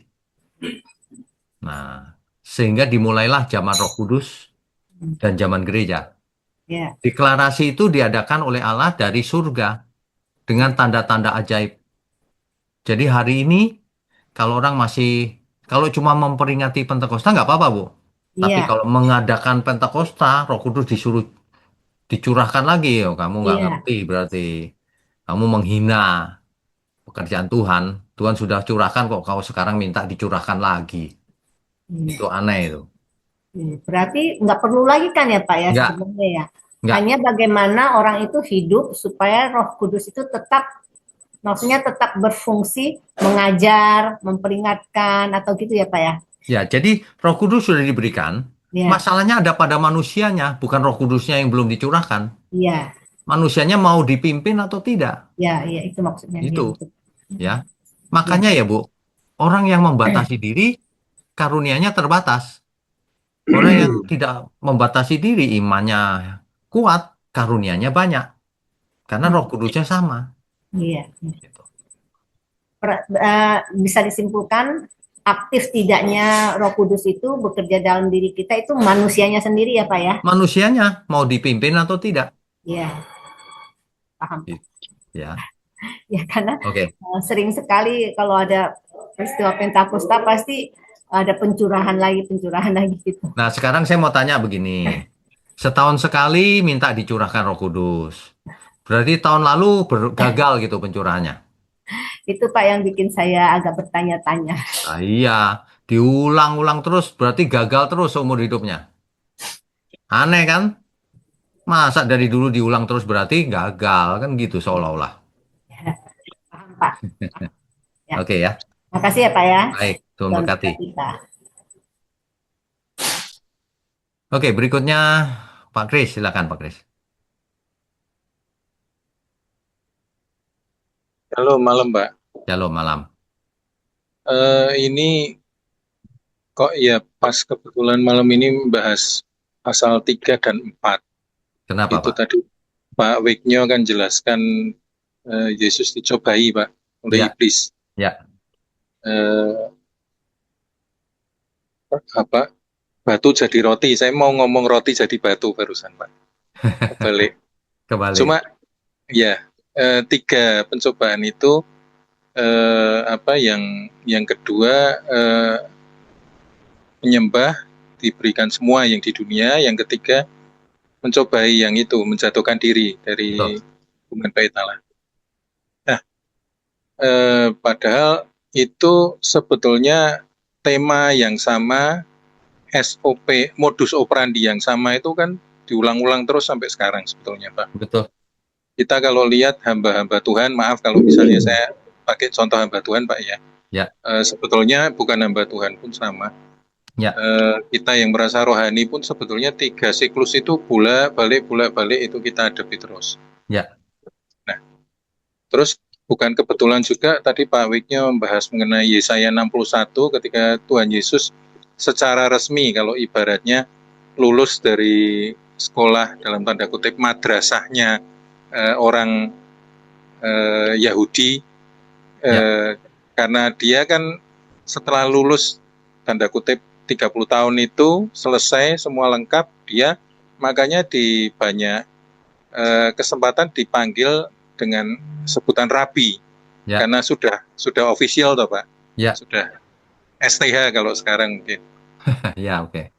Nah, sehingga dimulailah zaman Roh Kudus dan zaman gereja. ya, Deklarasi itu diadakan oleh Allah dari surga dengan tanda-tanda ajaib. Jadi hari ini kalau orang masih, kalau cuma memperingati Pentakosta nggak apa-apa, Bu. Tapi iya, kalau mengadakan Pentakosta, Roh Kudus disuruh dicurahkan lagi, oh, kamu nggak iya. ngerti berarti. Kamu menghina pekerjaan Tuhan. Tuhan sudah curahkan kok, kau sekarang minta dicurahkan lagi. Hmm. Itu aneh itu. Berarti nggak perlu lagi kan ya Pak ya Nggak, sebenarnya ya. nggak. Hanya bagaimana orang itu hidup supaya Roh Kudus itu tetap, maksudnya tetap berfungsi mengajar, memperingatkan atau gitu ya Pak ya. Ya, jadi Roh Kudus sudah diberikan. Ya, Masalahnya ada pada manusianya, bukan Roh Kudusnya yang belum dicurahkan. iya, Manusianya mau dipimpin atau tidak. ya, iya itu maksudnya dia Itu, betul. ya. Ya, Makanya ya, Bu, orang yang membatasi diri, karunianya terbatas. Orang yang tidak membatasi diri, imannya kuat, karunianya banyak. Karena Roh Kudusnya sama. iya. Gitu. Bisa disimpulkan aktif tidaknya Roh Kudus itu bekerja dalam diri kita itu manusianya sendiri ya Pak ya. Manusianya mau dipimpin atau tidak. Iya, paham. Gitu. Ya, Ya karena oke. sering sekali kalau ada peristiwa Pentakosta pasti ada pencurahan lagi gitu. Nah, sekarang saya mau tanya begini. Setahun sekali minta dicurahkan Roh Kudus. Berarti tahun lalu gagal gitu pencurahannya. Itu Pak yang bikin saya agak bertanya-tanya. Ah, iya, diulang-ulang terus berarti gagal terus seumur hidupnya. Aneh kan? Masa dari dulu diulang terus berarti gagal kan gitu seolah-olah. Paham Pak? Ya, Oke ya. makasih ya Pak ya. Baik, Tuhan Sudah berkati. memberkati kita. Oke, berikutnya Pak Kris, silakan Pak Kris. Halo malam Mbak. Shalom malam. Ini kok ya pas kebetulan malam ini membahas pasal 3 dan 4. Kenapa Itu Pak? tadi Pak Wignyo kan jelaskan Yesus dicobai Pak oleh Ya, iblis. ya. Eh, apa batu jadi roti. Saya mau ngomong roti jadi batu barusan Pak. Kebalik. Kembali. Cuma ya 3 pencobaan itu apa yang kedua menyembah diberikan semua yang di dunia, yang ketiga mencobai yang itu, menjatuhkan diri dari Betul. hubungan bait Allah. Nah, padahal itu sebetulnya tema yang sama, SOP, modus operandi yang sama itu kan diulang-ulang terus sampai sekarang sebetulnya Pak. Betul. Kita kalau lihat hamba-hamba Tuhan, maaf kalau misalnya saya pakai contoh hamba Tuhan Pak ya. Ya. Sebetulnya bukan hamba Tuhan pun sama. Ya. Kita yang merasa rohani pun sebetulnya 3 siklus itu bolak-balik itu kita hadapi terus. Ya. Nah, terus bukan kebetulan juga tadi Pak Wiknya membahas mengenai Yesaya 61 ketika Tuhan Yesus secara resmi kalau ibaratnya lulus dari sekolah dalam tanda kutip madrasahnya orang Yahudi, karena dia kan setelah lulus tanda kutip 30 tahun itu selesai semua lengkap, dia makanya di banyak kesempatan dipanggil dengan sebutan rabi, karena sudah official toh Pak, sudah STH kalau sekarang mungkin. Ya, oke.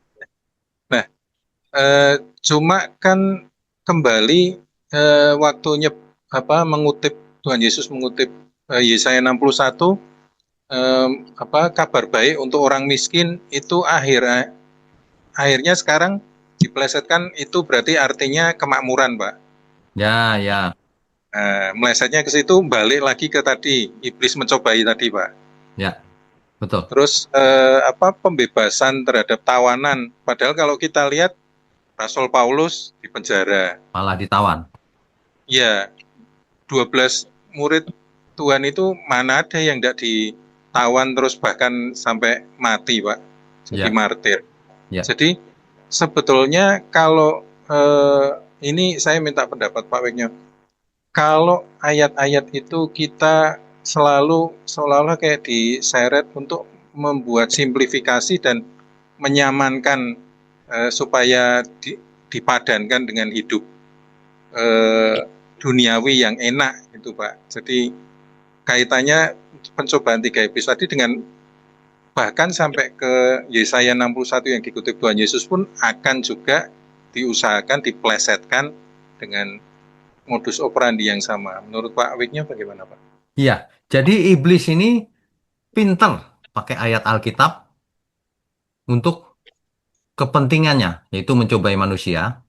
Nah, cuma kan kembali waktunya mengutip Tuhan Yesus mengutip Yesaya 61, kabar baik untuk orang miskin itu akhirnya sekarang dipelesetkan itu berarti artinya kemakmuran Pak. Ya. Melesetnya ke situ, balik lagi ke tadi iblis mencobai tadi Pak. Ya, betul. Terus pembebasan terhadap tawanan, padahal kalau kita lihat Rasul Paulus di penjara, Malah ditawan. ya 12 murid Tuhan itu mana ada yang tidak ditawan terus bahkan sampai mati Pak, jadi martir. Jadi sebetulnya kalau ini saya minta pendapat Pak Wegnya, kalau ayat-ayat itu kita selalu seolah-olah kayak diseret untuk membuat simplifikasi dan menyamankan supaya dipadankan dengan hidup duniawi yang enak itu Pak. Jadi kaitannya pencobaan 3 iblis tadi dengan bahkan sampai ke Yesaya 61 yang dikutip Tuhan Yesus pun akan juga diusahakan diplesetkan dengan modus operandi yang sama. Menurut Pak Wiknya bagaimana Pak? Iya, jadi iblis ini pinter pakai ayat Alkitab untuk kepentingannya, yaitu mencobai manusia,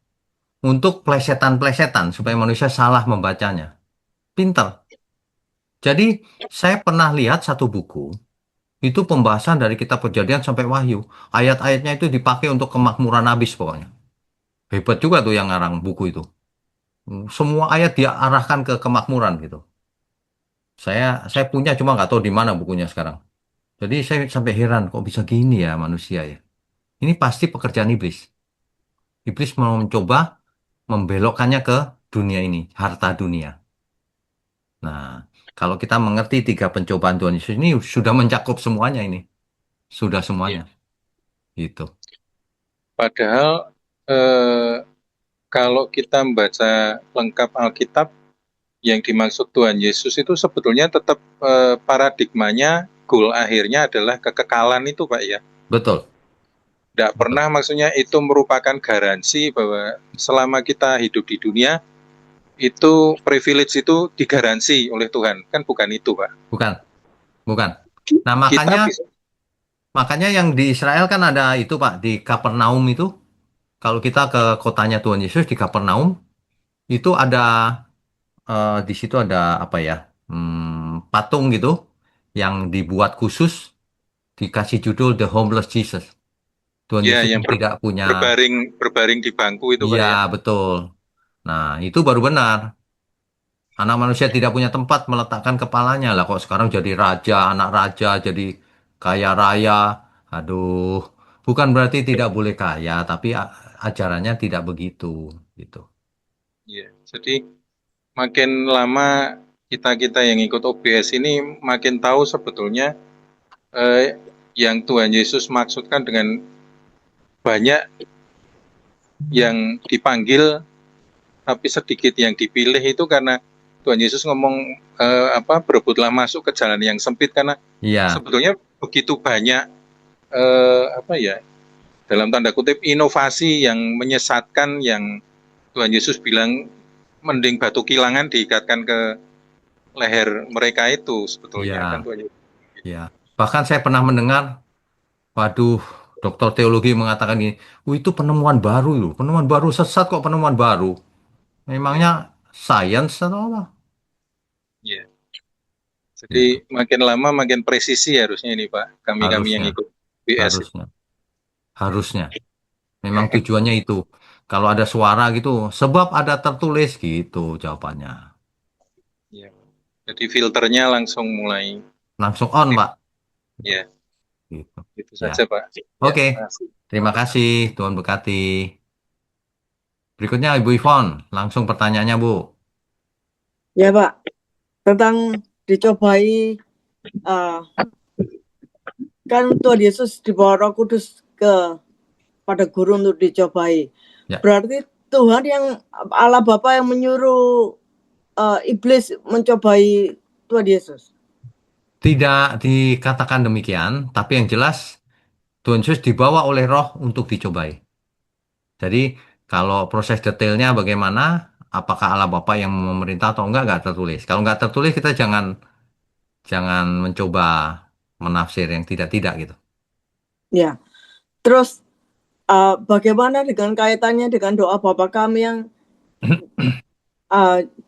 untuk plesetan-plesetan supaya manusia salah membacanya. Pinter. Jadi saya pernah lihat satu buku, itu pembahasan dari kitab Kejadian sampai Wahyu. Ayat-ayatnya itu dipakai untuk kemakmuran habis pokoknya. Hebat juga tuh yang ngarang buku itu. Semua ayat dia arahkan ke kemakmuran gitu. Saya punya cuma nggak tahu di mana bukunya sekarang. Jadi saya sampai heran kok bisa gini ya manusia ya. Ini pasti pekerjaan iblis. Iblis mau mencoba membelokkannya ke dunia ini, harta dunia. Nah, kalau kita mengerti 3 pencobaan Tuhan Yesus ini sudah mencakup semuanya ini. Sudah semuanya. Gitu. Padahal kalau kita membaca lengkap Alkitab, yang dimaksud Tuhan Yesus itu sebetulnya tetap paradigmanya, goal akhirnya adalah kekekalan itu Pak ya. Betul. Tidak pernah maksudnya itu merupakan garansi bahwa selama kita hidup di dunia, itu privilege itu digaransi oleh Tuhan. Kan bukan itu Pak. Bukan. Nah makanya yang di Israel kan ada itu Pak, di Kapernaum itu. Kalau kita ke kotanya Tuhan Yesus di Kapernaum, itu ada di situ ada apa ya, patung gitu yang dibuat khusus dikasih judul The Homeless Jesus. Tuhan Ya, Yesus yang yang tidak punya. berbaring di bangku itu Pak Iya, ya. betul. Nah, itu baru benar. Anak manusia tidak punya tempat meletakkan kepalanya lah. Kok sekarang jadi raja, anak raja, jadi kaya raya. Aduh, bukan berarti tidak boleh kaya, tapi ajarannya tidak begitu, gitu. Ya, jadi makin lama kita yang ikut OBS ini makin tahu sebetulnya yang Tuhan Yesus maksudkan dengan banyak yang dipanggil tapi sedikit yang dipilih itu karena Tuhan Yesus ngomong berebutlah masuk ke jalan yang sempit, karena sebetulnya begitu banyak dalam tanda kutip inovasi yang menyesatkan, yang Tuhan Yesus bilang mending batu kilangan diikatkan ke leher mereka itu sebetulnya kan Tuhan Yesus. Ya. Bahkan saya pernah mendengar, waduh, dokter teologi mengatakan ini, itu penemuan baru loh, penemuan baru sesat kok penemuan baru. Memangnya sains atau apa? Ya. Jadi makin lama makin presisi harusnya ini Pak, kami-kami yang Harusnya, ikut UPS. harusnya. Memang tujuannya itu. Kalau ada suara gitu, sebab ada tertulis gitu jawabannya. Ya. Jadi filternya langsung mulai, Langsung on, Pak. ya Gitu. itu Ya. saja Pak. Ya, Oke, makasih. terima kasih. Tuhan berkati. Berikutnya Ibu Ivon, langsung pertanyaannya, Bu. Ya Pak, tentang dicobai eh, kan Tuhan Yesus dibawa Roh Kudus pada guru untuk dicobai. Ya. Berarti Tuhan yang Allah Bapa yang menyuruh iblis mencobai Tuhan Yesus. Tidak dikatakan demikian, tapi yang jelas Tuhan Yesus dibawa oleh Roh untuk dicobai. Jadi kalau proses detailnya bagaimana, apakah Allah Bapa yang memerintah atau enggak tertulis. Kalau enggak tertulis kita jangan mencoba menafsir yang tidak-tidak gitu. Ya. Terus bagaimana dengan kaitannya dengan doa Bapa kami yang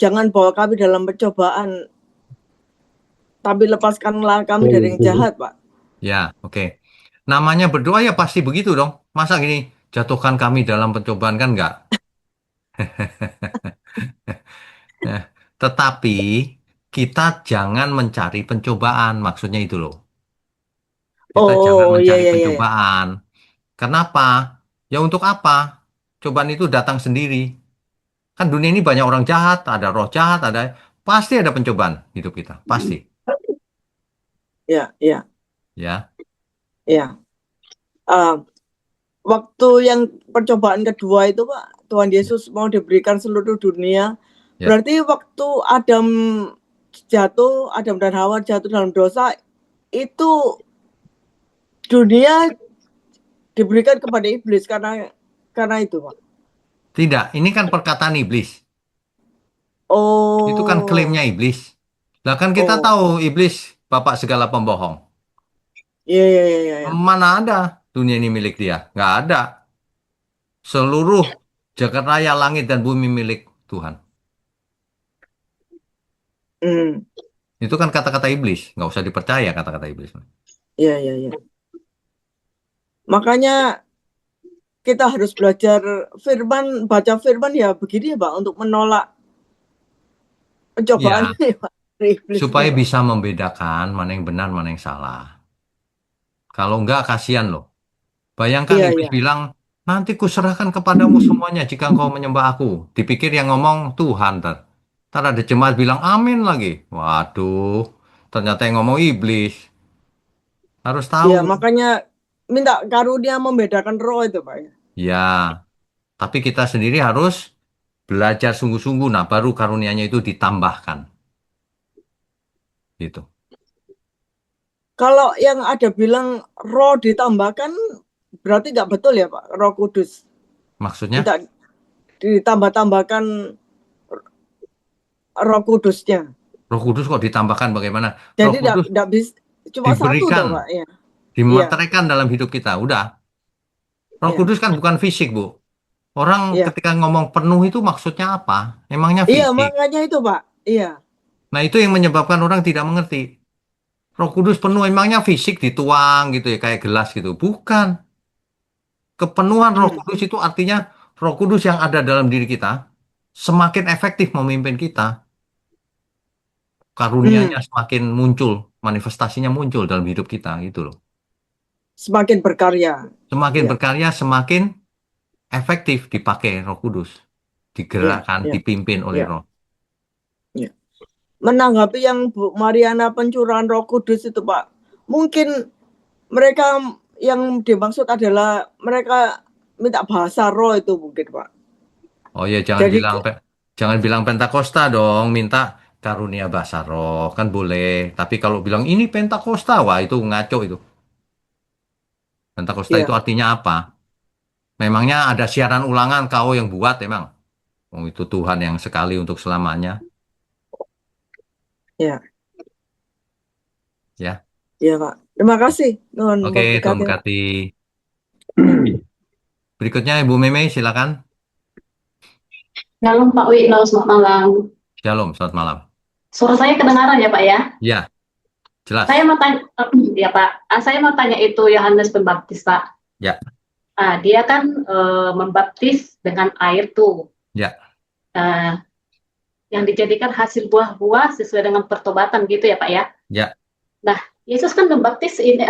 jangan bawa kami dalam pencobaan, tapi lepaskanlah kami dari yang jahat, Pak. Ya, oke. Namanya berdoa ya pasti begitu dong. Masa gini, jatuhkan kami dalam pencobaan kan enggak? Nah, tetapi kita jangan mencari pencobaan, maksudnya itu loh. Kita jangan Oh, iya, mencari iya, iya. pencobaan. Kenapa? Ya untuk apa? Cobaan itu datang sendiri. Kan dunia ini banyak orang jahat, ada roh jahat, pasti ada pencobaan hidup kita, pasti. Ya, ya, Ya, ya. Waktu yang percobaan kedua itu Pak, Tuhan Yesus mau diberikan seluruh dunia. Ya. Berarti waktu Adam dan Hawa jatuh dalam dosa, itu dunia diberikan kepada iblis karena itu Pak. tidak. Ini kan perkataan iblis. Oh. Itu kan klaimnya iblis. Lah kan kita Oh. tahu iblis bapak segala pembohong. Iya, iya, iya, iya. Mana ada dunia ini milik dia? Nggak ada. Seluruh jagat raya langit dan bumi milik Tuhan. Itu kan kata-kata iblis. Nggak usah dipercaya kata-kata iblis. Iya, iya, iya. Makanya kita harus belajar firman, baca firman ya begini ya Pak, untuk menolak pencobaan Ya, Pak, dari iblis supaya ini, Pak. bisa membedakan mana yang benar, mana yang salah. Kalau nggak, kasihan loh. Bayangkan Iya, iblis iya. bilang, nanti kuserahkan kepadamu semuanya jika engkau menyembah aku. Dipikir yang ngomong Tuhan. Ntar ada jemaat bilang amin lagi. Waduh, ternyata yang ngomong iblis. Harus tahu. Iya, makanya minta karunia membedakan roh itu Pak. Ya, tapi kita sendiri harus belajar sungguh-sungguh. Nah, baru karunianya itu ditambahkan. Gitu. Kalau yang ada bilang roh ditambahkan, berarti nggak betul ya Pak, Roh Kudus. Maksudnya? Tidak ditambah-tambahkan Roh Kudusnya. Roh Kudus kok ditambahkan bagaimana? Roh Jadi Kudus tidak bisa cuma satu diberikan, toh Pak. Ya. dimeteraikan dalam hidup kita. Udah. Roh Iya. Kudus kan bukan fisik, Bu. Orang Iya. ketika ngomong penuh itu maksudnya apa? Emangnya Iya, fisik? makanya itu Pak. Iya. Nah, itu yang menyebabkan orang tidak mengerti. Roh Kudus penuh emangnya fisik dituang gitu ya, kayak gelas gitu. Bukan. Kepenuhan Roh Kudus itu artinya Roh Kudus yang ada dalam diri kita semakin efektif memimpin kita. Karunianya semakin muncul, manifestasinya muncul dalam hidup kita gitu loh. Semakin berkarya. Semakin Iya. berkarya, semakin efektif dipakai Roh Kudus. Digerakkan, Iya. dipimpin oleh Iya. Roh. Iya. Menanggapi yang Bu Mariana pencurahan Roh Kudus itu Pak, mungkin mereka yang dimaksud adalah mereka minta bahasa roh itu mungkin Pak. Oh ya, Jadi jangan bilang Pentakosta dong, minta karunia bahasa roh kan boleh. Tapi kalau bilang ini Pentakosta, wah itu ngaco itu. Pentakosta itu ya, artinya apa? Memangnya ada siaran ulangan kau yang buat emang? Oh, itu Tuhan yang sekali untuk selamanya. ya, Ya, ya Pak. Terima kasih. Nuhun oke, Tuhan memberkati. berkati. Berikutnya Ibu Meme, silakan. Shalom Pak Wino, selamat malam. Shalom, selamat malam. Suara saya kedengaran ya Pak ya? Ya, Jelas. Saya mau tanya, ya Pak, saya mau tanya itu Yohanes Pembaptis Pak. Ya. Dia kan membaptis dengan air tuh. Ya. Yang dijadikan hasil buah-buah sesuai dengan pertobatan gitu ya Pak ya. Ya. Nah, Yesus kan membaptis ini,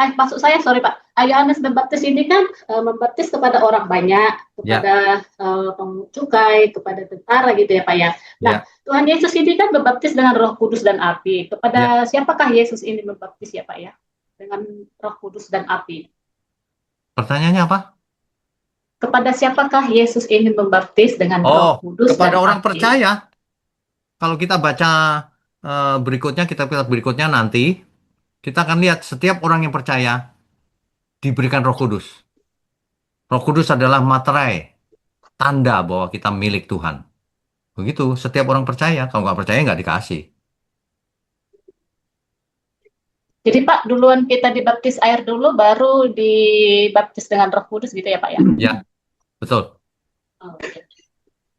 maksud saya sorry Pak, Yohanes Pembaptis ini kan membaptis kepada orang banyak, kepada pemungut cukai, kepada tentara gitu ya Pak ya. Nah, Tuhan Yesus ini kan membaptis dengan Roh Kudus dan api. Kepada siapakah Yesus ini membaptis ya Pak ya? Dengan Roh Kudus dan api. Pertanyaannya apa? Kepada siapakah Yesus ini membaptis dengan Roh Kudus kepada dan orang api? percaya. Kalau kita baca berikutnya, kitab-kitab berikutnya nanti, kita akan lihat setiap orang yang percaya diberikan Roh Kudus. Roh Kudus adalah materai, tanda bahwa kita milik Tuhan. Begitu, setiap orang percaya. Kalau nggak percaya, nggak dikasih. Jadi Pak, duluan kita dibaptis air dulu, baru dibaptis dengan Roh Kudus gitu ya Pak ya? Ya, betul. Oh,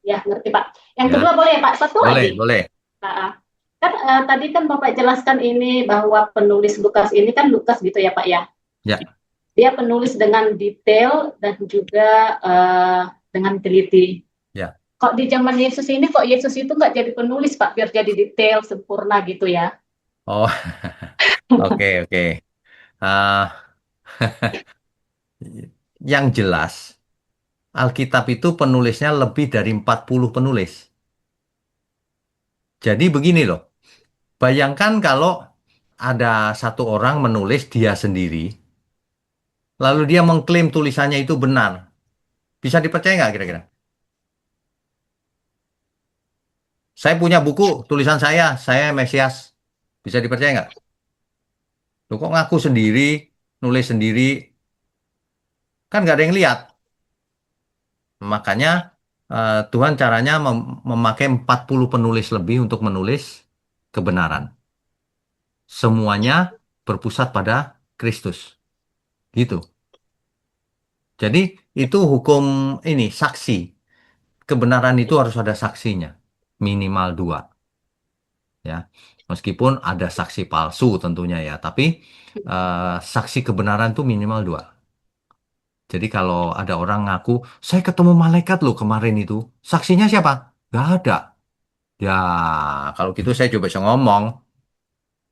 ya, ngerti Pak. Yang kedua boleh ya Pak? Satu lagi. Boleh. Kan tadi kan Bapak jelaskan ini bahwa penulis Lukas ini kan Lukas gitu ya Pak ya? Ya. Dia penulis dengan detail dan juga dengan teliti. Ya. Kok di zaman Yesus ini, kok Yesus itu nggak jadi penulis Pak, biar jadi detail, sempurna gitu ya? Oh, oke. Yang jelas, Alkitab itu penulisnya lebih dari 40 penulis. Jadi begini loh, bayangkan kalau ada satu orang menulis dia sendiri, lalu dia mengklaim tulisannya itu benar. Bisa dipercaya nggak kira-kira? Saya punya buku, tulisan saya Mesias. Bisa dipercaya nggak? Loh, kok ngaku sendiri, nulis sendiri, kan nggak ada yang lihat. Makanya Tuhan caranya memakai 40 penulis lebih untuk menulis kebenaran. Semuanya berpusat pada Kristus. Gitu. Jadi itu hukum ini, saksi. Kebenaran itu harus ada saksinya. Minimal 2. Ya. Meskipun ada saksi palsu tentunya ya. Tapi saksi kebenaran itu minimal 2. Jadi kalau ada orang ngaku, saya ketemu malaikat loh kemarin itu. Saksinya siapa? Gak ada. Ya, kalau gitu saya coba bisa ngomong.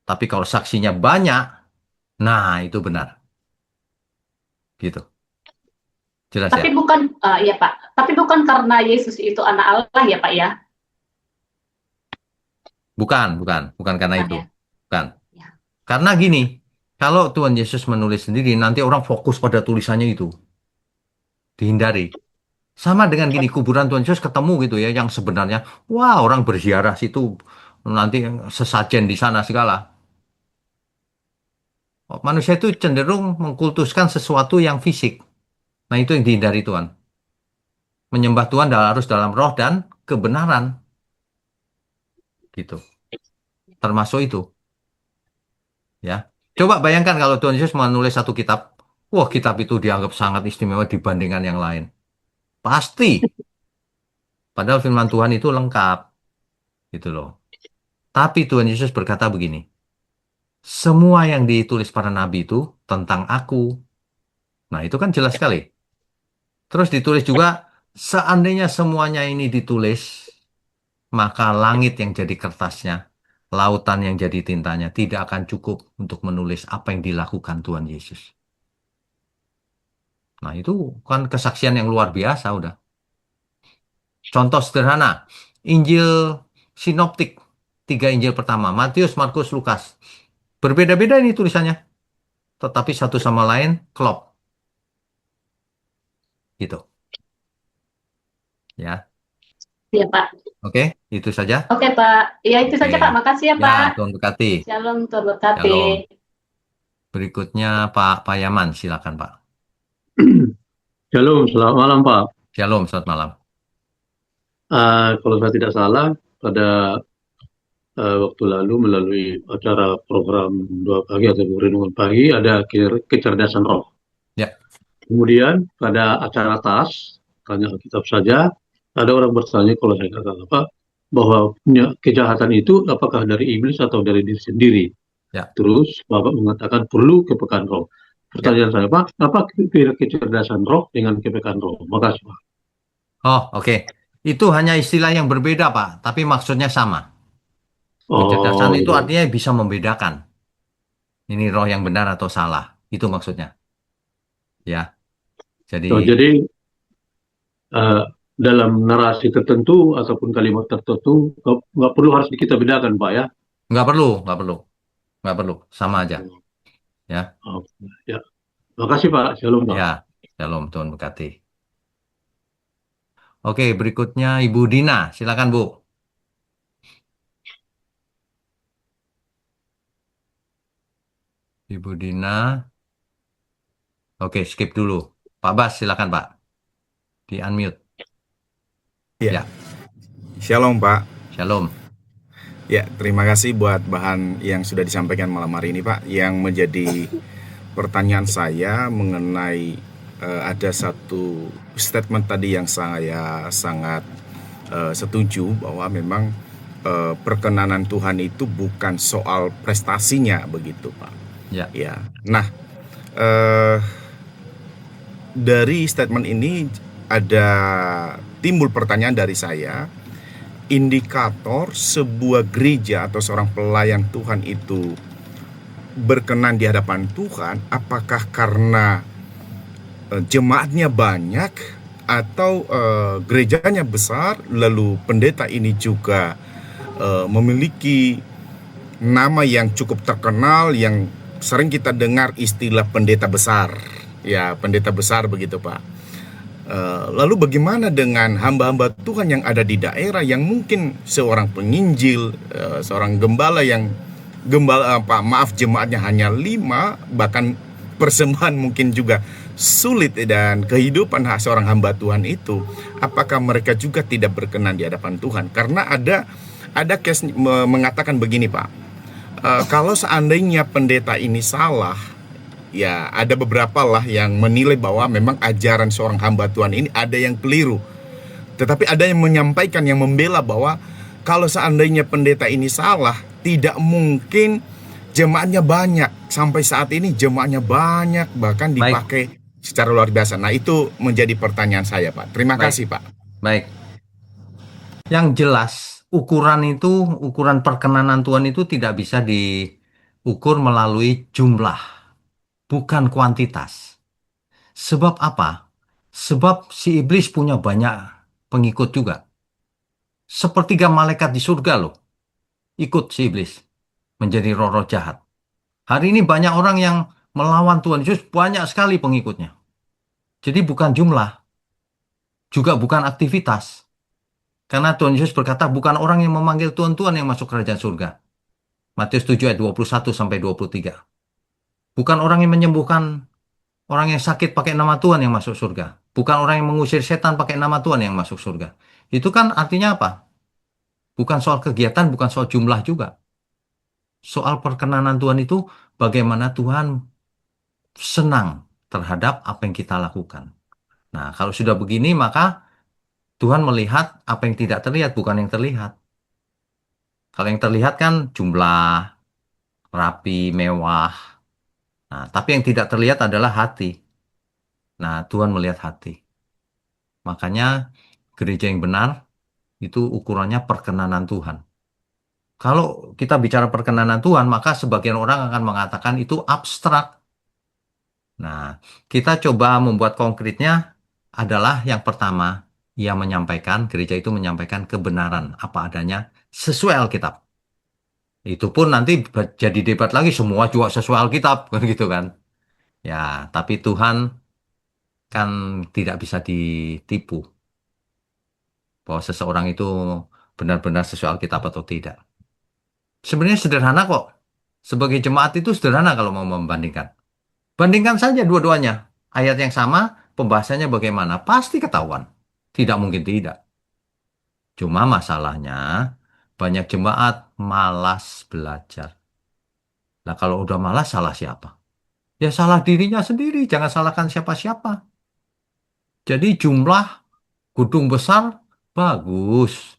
Tapi kalau saksinya banyak, nah itu benar. Gitu. Jelas Tapi ya? bukan, ya Pak. Tapi bukan karena Yesus itu anak Allah ya Pak ya? Bukan karena itu. Ya. Bukan. Ya. Karena gini, kalau Tuhan Yesus menulis sendiri, nanti orang fokus pada tulisannya itu. Dihindari. Sama dengan gini, kuburan Tuhan Yesus ketemu gitu ya, yang sebenarnya, wah orang berziarah situ, nanti sesajen di sana segala. Manusia itu cenderung mengkultuskan sesuatu yang fisik. Nah itu yang dihindari Tuhan. Menyembah Tuhan harus dalam roh dan kebenaran. Gitu. Termasuk itu. Ya. Coba bayangkan kalau Tuhan Yesus menulis satu kitab, wah kitab itu dianggap sangat istimewa dibandingkan yang lain. Pasti. Padahal firman Tuhan itu lengkap. Gitu loh. Tapi Tuhan Yesus berkata begini, semua yang ditulis para nabi itu tentang aku. Nah itu kan jelas sekali. Terus ditulis juga, seandainya semuanya ini ditulis, maka langit yang jadi kertasnya, lautan yang jadi tintanya, tidak akan cukup untuk menulis apa yang dilakukan Tuhan Yesus. Nah itu kan kesaksian yang luar biasa udah. Contoh sederhana, Injil sinoptik, 3 Injil pertama, Matius, Markus, Lukas. Berbeda-beda ini tulisannya, tetapi satu sama lain klop. Gitu. Ya. Iya Pak. Oke, itu saja. Oke Pak. Ya itu saja Oke. Pak. Makasih ya Ya, Pak. Tuhan berkati. Shalom, Tuhan berkati. Shalom. Berikutnya Pak Yaman, silakan Pak. Shalom, selamat malam Pak. Shalom, selamat malam. Kalau saya tidak salah, pada waktu lalu melalui acara program 2 pagi atau renungan pagi ada kecerdasan roh. Ya. Kemudian pada acara TAS, tanya Alkitab saja, ada orang bertanya kalau saya katakan apa, bahwa punya kejahatan itu apakah dari iblis atau dari diri sendiri. Ya. Terus Bapak mengatakan perlu kepekaan roh. Pertanyaan saya, Pak, apa beda kecerdasan roh dengan kepekaan roh? Makasih, Pak. Oh, oke. Itu hanya istilah yang berbeda, Pak, tapi maksudnya sama. Kecerdasan Oh, itu gitu. artinya bisa membedakan ini roh yang benar atau salah. Itu maksudnya. Ya. Oh, Jadi jadi eh, dalam narasi tertentu ataupun kalimat tertentu nggak perlu harus kita bedakan, Pak ya. nggak perlu, nggak perlu, nggak perlu. Sama aja. Ya. Oh, ya. Makasih Pak. Shalom Pak. Ya. Shalom, Tuhan berkati. Oke, berikutnya Ibu Dina. Silakan, Bu. Ibu Dina. Oke, skip dulu. Pak Bas, silakan, Pak. Di unmute. Ya, Ya, shalom Pak. shalom. Ya, terima kasih buat bahan yang sudah disampaikan malam hari ini Pak. Yang menjadi pertanyaan saya mengenai ada satu statement tadi yang saya sangat setuju bahwa memang perkenanan Tuhan itu bukan soal prestasinya begitu Pak. Ya, Ya, nah eh, dari statement ini ada timbul pertanyaan dari saya. Indikator sebuah gereja atau seorang pelayan Tuhan itu berkenan di hadapan Tuhan, apakah karena jemaatnya banyak atau gerejanya besar, lalu pendeta ini juga memiliki nama yang cukup terkenal, yang sering kita dengar istilah pendeta besar. Ya, pendeta besar begitu Pak. Lalu bagaimana dengan hamba-hamba Tuhan yang ada di daerah yang mungkin seorang penginjil, seorang gembala yang jemaatnya hanya 5, bahkan persembahan mungkin juga sulit dan kehidupan seorang hamba Tuhan itu, apakah mereka juga tidak berkenan di hadapan Tuhan? Karena ada case mengatakan begini Pak, kalau seandainya pendeta ini salah, ya ada beberapa lah yang menilai bahwa memang ajaran seorang hamba Tuhan ini ada yang keliru. Tetapi ada yang menyampaikan, yang membela bahwa kalau seandainya pendeta ini salah, tidak mungkin jemaatnya banyak. Sampai saat ini jemaatnya banyak, bahkan dipakai secara luar biasa. Nah, itu menjadi pertanyaan saya Pak. Terima kasih Pak. baik. Yang jelas, ukuran perkenanan Tuhan itu tidak bisa diukur melalui jumlah, bukan kuantitas. Sebab apa? Sebab si iblis punya banyak pengikut juga. Sepertiga malaikat di surga loh, ikut si iblis menjadi roh-roh jahat. Hari ini banyak orang yang melawan Tuhan Yesus, banyak sekali pengikutnya. Jadi bukan jumlah, juga bukan aktivitas. Karena Tuhan Yesus berkata, bukan orang yang memanggil Tuhan-Tuhan yang masuk kerajaan surga. Matius 7 ayat 21 sampai 23. Bukan orang yang menyembuhkan orang yang sakit pakai nama Tuhan yang masuk surga. Bukan orang yang mengusir setan pakai nama Tuhan yang masuk surga. Itu kan artinya apa? Bukan soal kegiatan, bukan soal jumlah juga. Soal perkenanan Tuhan itu bagaimana Tuhan senang terhadap apa yang kita lakukan. Nah, kalau sudah begini maka Tuhan melihat apa yang tidak terlihat, bukan yang terlihat. Kalau yang terlihat kan jumlah, rapi, mewah. Nah, tapi yang tidak terlihat adalah hati. Nah, Tuhan melihat hati. Makanya gereja yang benar itu ukurannya perkenanan Tuhan. Kalau kita bicara perkenanan Tuhan, maka sebagian orang akan mengatakan itu abstrak. Nah, kita coba membuat konkretnya adalah yang pertama, ia menyampaikan, gereja itu menyampaikan kebenaran apa adanya sesuai Alkitab. Itu pun nanti jadi debat lagi, semua juga sesuai Alkitab, kan gitu kan. Ya, tapi Tuhan kan tidak bisa ditipu bahwa seseorang itu benar-benar sesuai Alkitab atau tidak. Sebenarnya sederhana kok. Sebagai jemaat itu sederhana kalau mau membandingkan. Bandingkan saja dua-duanya. Ayat yang sama, pembahasannya bagaimana? Pasti ketahuan. Tidak mungkin tidak. Cuma masalahnya, banyak jemaat malas belajar. Nah, kalau udah malas, salah siapa? Ya salah dirinya sendiri, jangan salahkan siapa-siapa. Jadi jumlah gedung besar, bagus.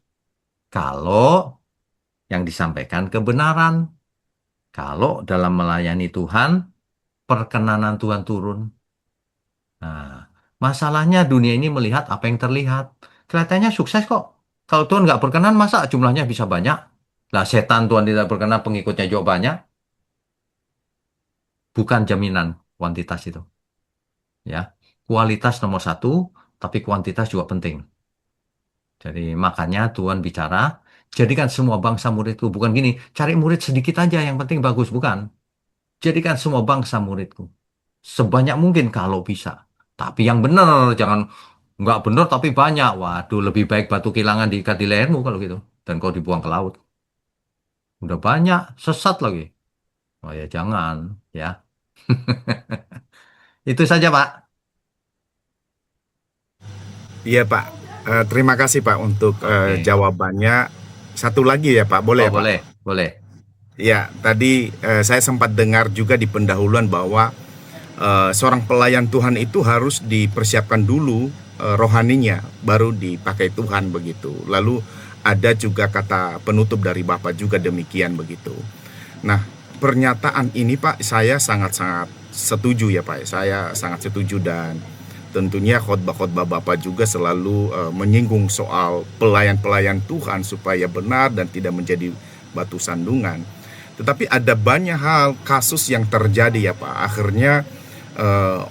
Kalau yang disampaikan kebenaran. Kalau dalam melayani Tuhan, perkenanan Tuhan turun. Nah, masalahnya dunia ini melihat apa yang terlihat. Kelihatannya sukses kok. Kalau Tuhan nggak berkenan, masa jumlahnya bisa banyak? Lah setan Tuhan tidak berkenan, pengikutnya juga banyak. Bukan jaminan kuantitas itu. Ya, kualitas nomor satu, tapi kuantitas juga penting. Jadi makanya Tuhan bicara, jadikan semua bangsa muridku. Bukan gini, cari murid sedikit aja yang penting bagus. Bukan. Jadikan semua bangsa muridku. Sebanyak mungkin kalau bisa. Tapi yang benar, jangan nggak benar tapi banyak. Waduh, lebih baik batu kilangan diikat di lehermu kalau gitu. Dan kau dibuang ke laut. Udah banyak, sesat lagi. Oh ya jangan, ya. Itu saja, Pak. Iya Pak. Terima kasih Pak untuk Oke. jawabannya. Satu lagi ya Pak, boleh Oh, ya Pak? boleh, boleh. Ya, tadi saya sempat dengar juga di pendahuluan bahwa seorang pelayan Tuhan itu harus dipersiapkan dulu rohaninya, baru dipakai Tuhan begitu. Lalu ada juga kata penutup dari Bapak juga demikian begitu. Nah, pernyataan ini Pak, saya sangat-sangat setuju ya Pak. Saya sangat setuju dan tentunya khotbah-khotbah Bapak juga selalu menyinggung soal pelayan-pelayan Tuhan supaya benar dan tidak menjadi batu sandungan. Tetapi ada banyak hal kasus yang terjadi ya Pak. Akhirnya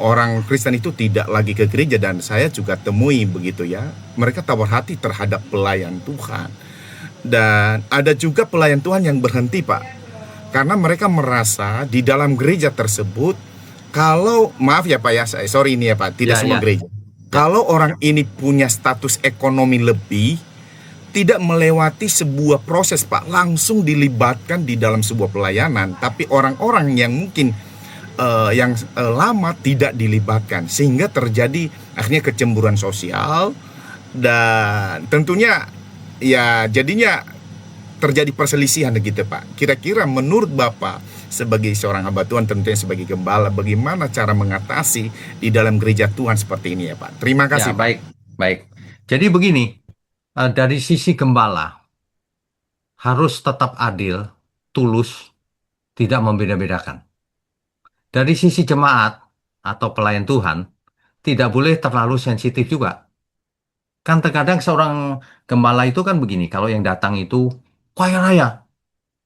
orang Kristen itu tidak lagi ke gereja dan saya juga temui begitu ya. Mereka tawar hati terhadap pelayan Tuhan. Dan ada juga pelayan Tuhan yang berhenti Pak. Karena mereka merasa di dalam gereja tersebut, kalau, maaf ya Pak ya, sorry ini ya Pak, tidak Ya, semua ya. gereja. Ya. Kalau orang ini punya status ekonomi lebih, tidak melewati sebuah proses Pak, langsung dilibatkan di dalam sebuah pelayanan. Tapi orang-orang yang mungkin lama tidak dilibatkan, sehingga terjadi akhirnya kecemburuan sosial dan tentunya ya jadinya terjadi perselisihan gitu Pak. Kira-kira menurut Bapak sebagai seorang hamba Tuhan, tentunya sebagai gembala, bagaimana cara mengatasi di dalam gereja Tuhan seperti ini ya Pak? Terima Ya, kasih Pak. baik, baik. Jadi begini, dari sisi gembala harus tetap adil, tulus, tidak membeda-bedakan. Dari sisi jemaat atau pelayan Tuhan, tidak boleh terlalu sensitif juga. Kan terkadang seorang gembala itu kan begini, kalau yang datang itu kaya raya,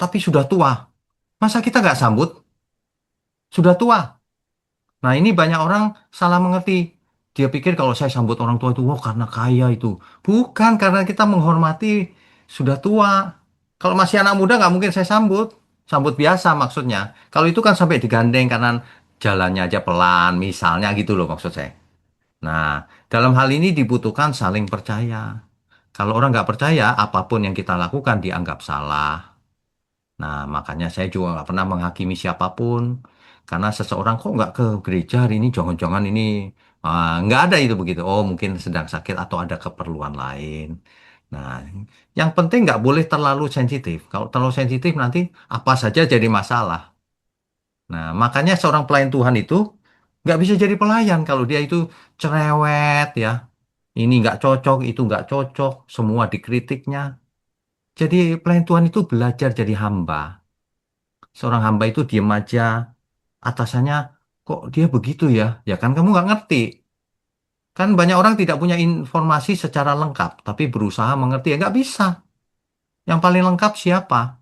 tapi sudah tua. Masa kita nggak sambut? Sudah tua. Nah, ini banyak orang salah mengerti. Dia pikir kalau saya sambut orang tua itu, wah karena kaya itu. Bukan, karena kita menghormati sudah tua. Kalau masih anak muda nggak mungkin saya sambut. Sambut biasa maksudnya. Kalau itu kan sampai digandeng karena jalannya aja pelan, misalnya gitu loh maksud saya. Nah, dalam hal ini dibutuhkan saling percaya. Kalau orang nggak percaya, apapun yang kita lakukan dianggap salah. Nah, makanya saya juga nggak pernah menghakimi siapapun. Karena seseorang kok nggak ke gereja hari ini, jangan-jangan ini nggak ada itu begitu. Oh, mungkin sedang sakit atau ada keperluan lain. Nah, yang penting nggak boleh terlalu sensitif. Kalau terlalu sensitif nanti apa saja jadi masalah. Nah, makanya seorang pelayan Tuhan itu nggak bisa jadi pelayan kalau dia itu cerewet ya. Ini nggak cocok, itu nggak cocok, semua dikritiknya. Jadi pelayan Tuhan itu belajar jadi hamba. Seorang hamba itu diem aja, atasannya kok dia begitu ya? Ya kan kamu nggak ngerti. Kan banyak orang tidak punya informasi secara lengkap, tapi berusaha mengerti. Ya nggak bisa. Yang paling lengkap siapa?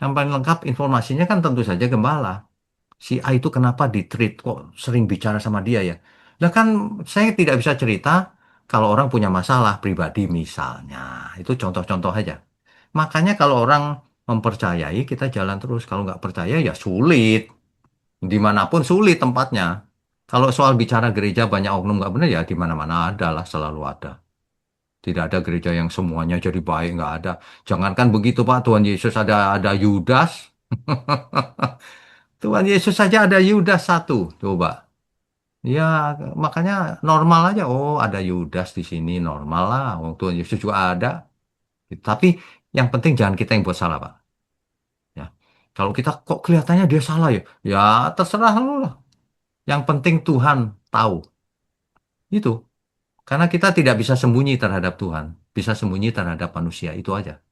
Yang paling lengkap informasinya kan tentu saja gembala. Si A itu kenapa di-treat kok sering bicara sama dia ya? Nah kan saya tidak bisa cerita kalau orang punya masalah pribadi misalnya. Itu contoh-contoh aja. Makanya kalau orang mempercayai kita jalan terus. Kalau nggak percaya ya sulit. Dimanapun sulit tempatnya. Kalau soal bicara gereja banyak oknum nggak benar ya di mana-mana ada lah selalu ada. Tidak ada gereja yang semuanya jadi baik nggak ada. Jangankan begitu Pak, Tuhan Yesus ada Yudas. Tuhan Yesus saja ada Yudas satu, coba. Ya, makanya normal aja. Oh, ada Yudas di sini, normal lah. Oh, Tuhan Yesus juga ada. Tapi yang penting jangan kita yang buat salah, Pak. Ya. Kalau kita kok kelihatannya dia salah ya, ya terserah lu lah. Yang penting Tuhan tahu. Itu. Karena kita tidak bisa sembunyi terhadap Tuhan. Bisa sembunyi terhadap manusia. Itu aja.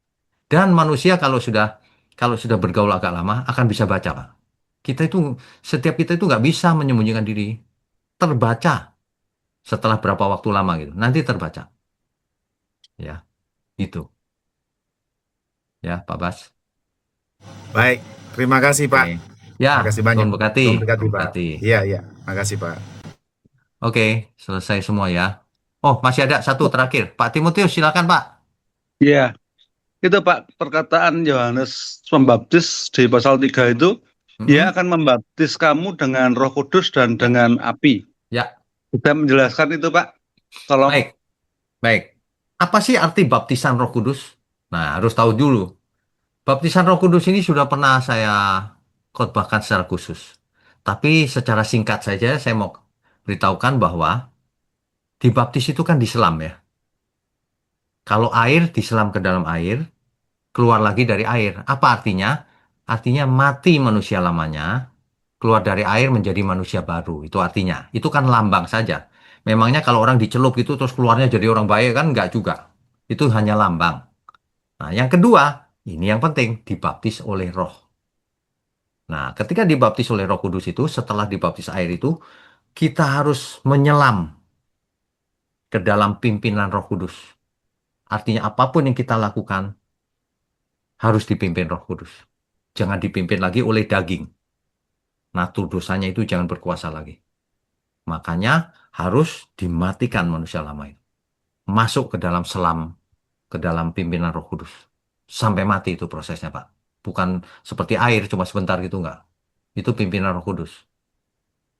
Dan manusia kalau sudah kalau sudah bergaul agak lama akan bisa baca, Pak. Setiap kita itu nggak bisa menyembunyikan diri. Terbaca setelah berapa waktu lama gitu. Nanti terbaca. Ya, gitu. Ya, Pak Bas. Baik, terima kasih Oke. Pak. Ya, Makasih banyak. Tuhan berkati. Tuhan berkati Tuhan Pak. berkati. Iya, iya. Makasih Pak. Oke, selesai semua ya. Oh, masih ada satu terakhir. Pak Timotius, silakan, Pak. Iya, itu Pak, perkataan Yohanes Pembaptis di pasal 3 itu, dia Mm-mm. akan membaptis kamu dengan Roh Kudus dan dengan api. Ya, Bisa menjelaskan itu Pak? Tolong. baik. Baik. Apa sih arti baptisan Roh Kudus? Nah, harus tahu dulu. Baptisan Roh Kudus ini sudah pernah saya khotbahkan secara khusus. Tapi secara singkat saja saya mau beritahukan bahwa dibaptis itu kan diselam ya. Kalau air diselam ke dalam air, keluar lagi dari air. Apa artinya? Artinya mati manusia lamanya, keluar dari air menjadi manusia baru. Itu artinya. Itu kan lambang saja. Memangnya kalau orang dicelup gitu terus keluarnya jadi orang baik kan enggak juga. Itu hanya lambang. Nah, yang kedua, ini yang penting, dibaptis oleh Roh. Nah, ketika dibaptis oleh Roh Kudus itu, setelah dibaptis air itu, kita harus menyelam ke dalam pimpinan Roh Kudus. Artinya apapun yang kita lakukan harus dipimpin Roh Kudus. Jangan dipimpin lagi oleh daging. Natur dosanya itu jangan berkuasa lagi. Makanya harus dimatikan manusia lama itu. Masuk ke dalam selam, ke dalam pimpinan Roh Kudus. Sampai mati itu prosesnya, Pak. Bukan seperti air, cuma sebentar gitu, enggak. Itu pimpinan Roh Kudus.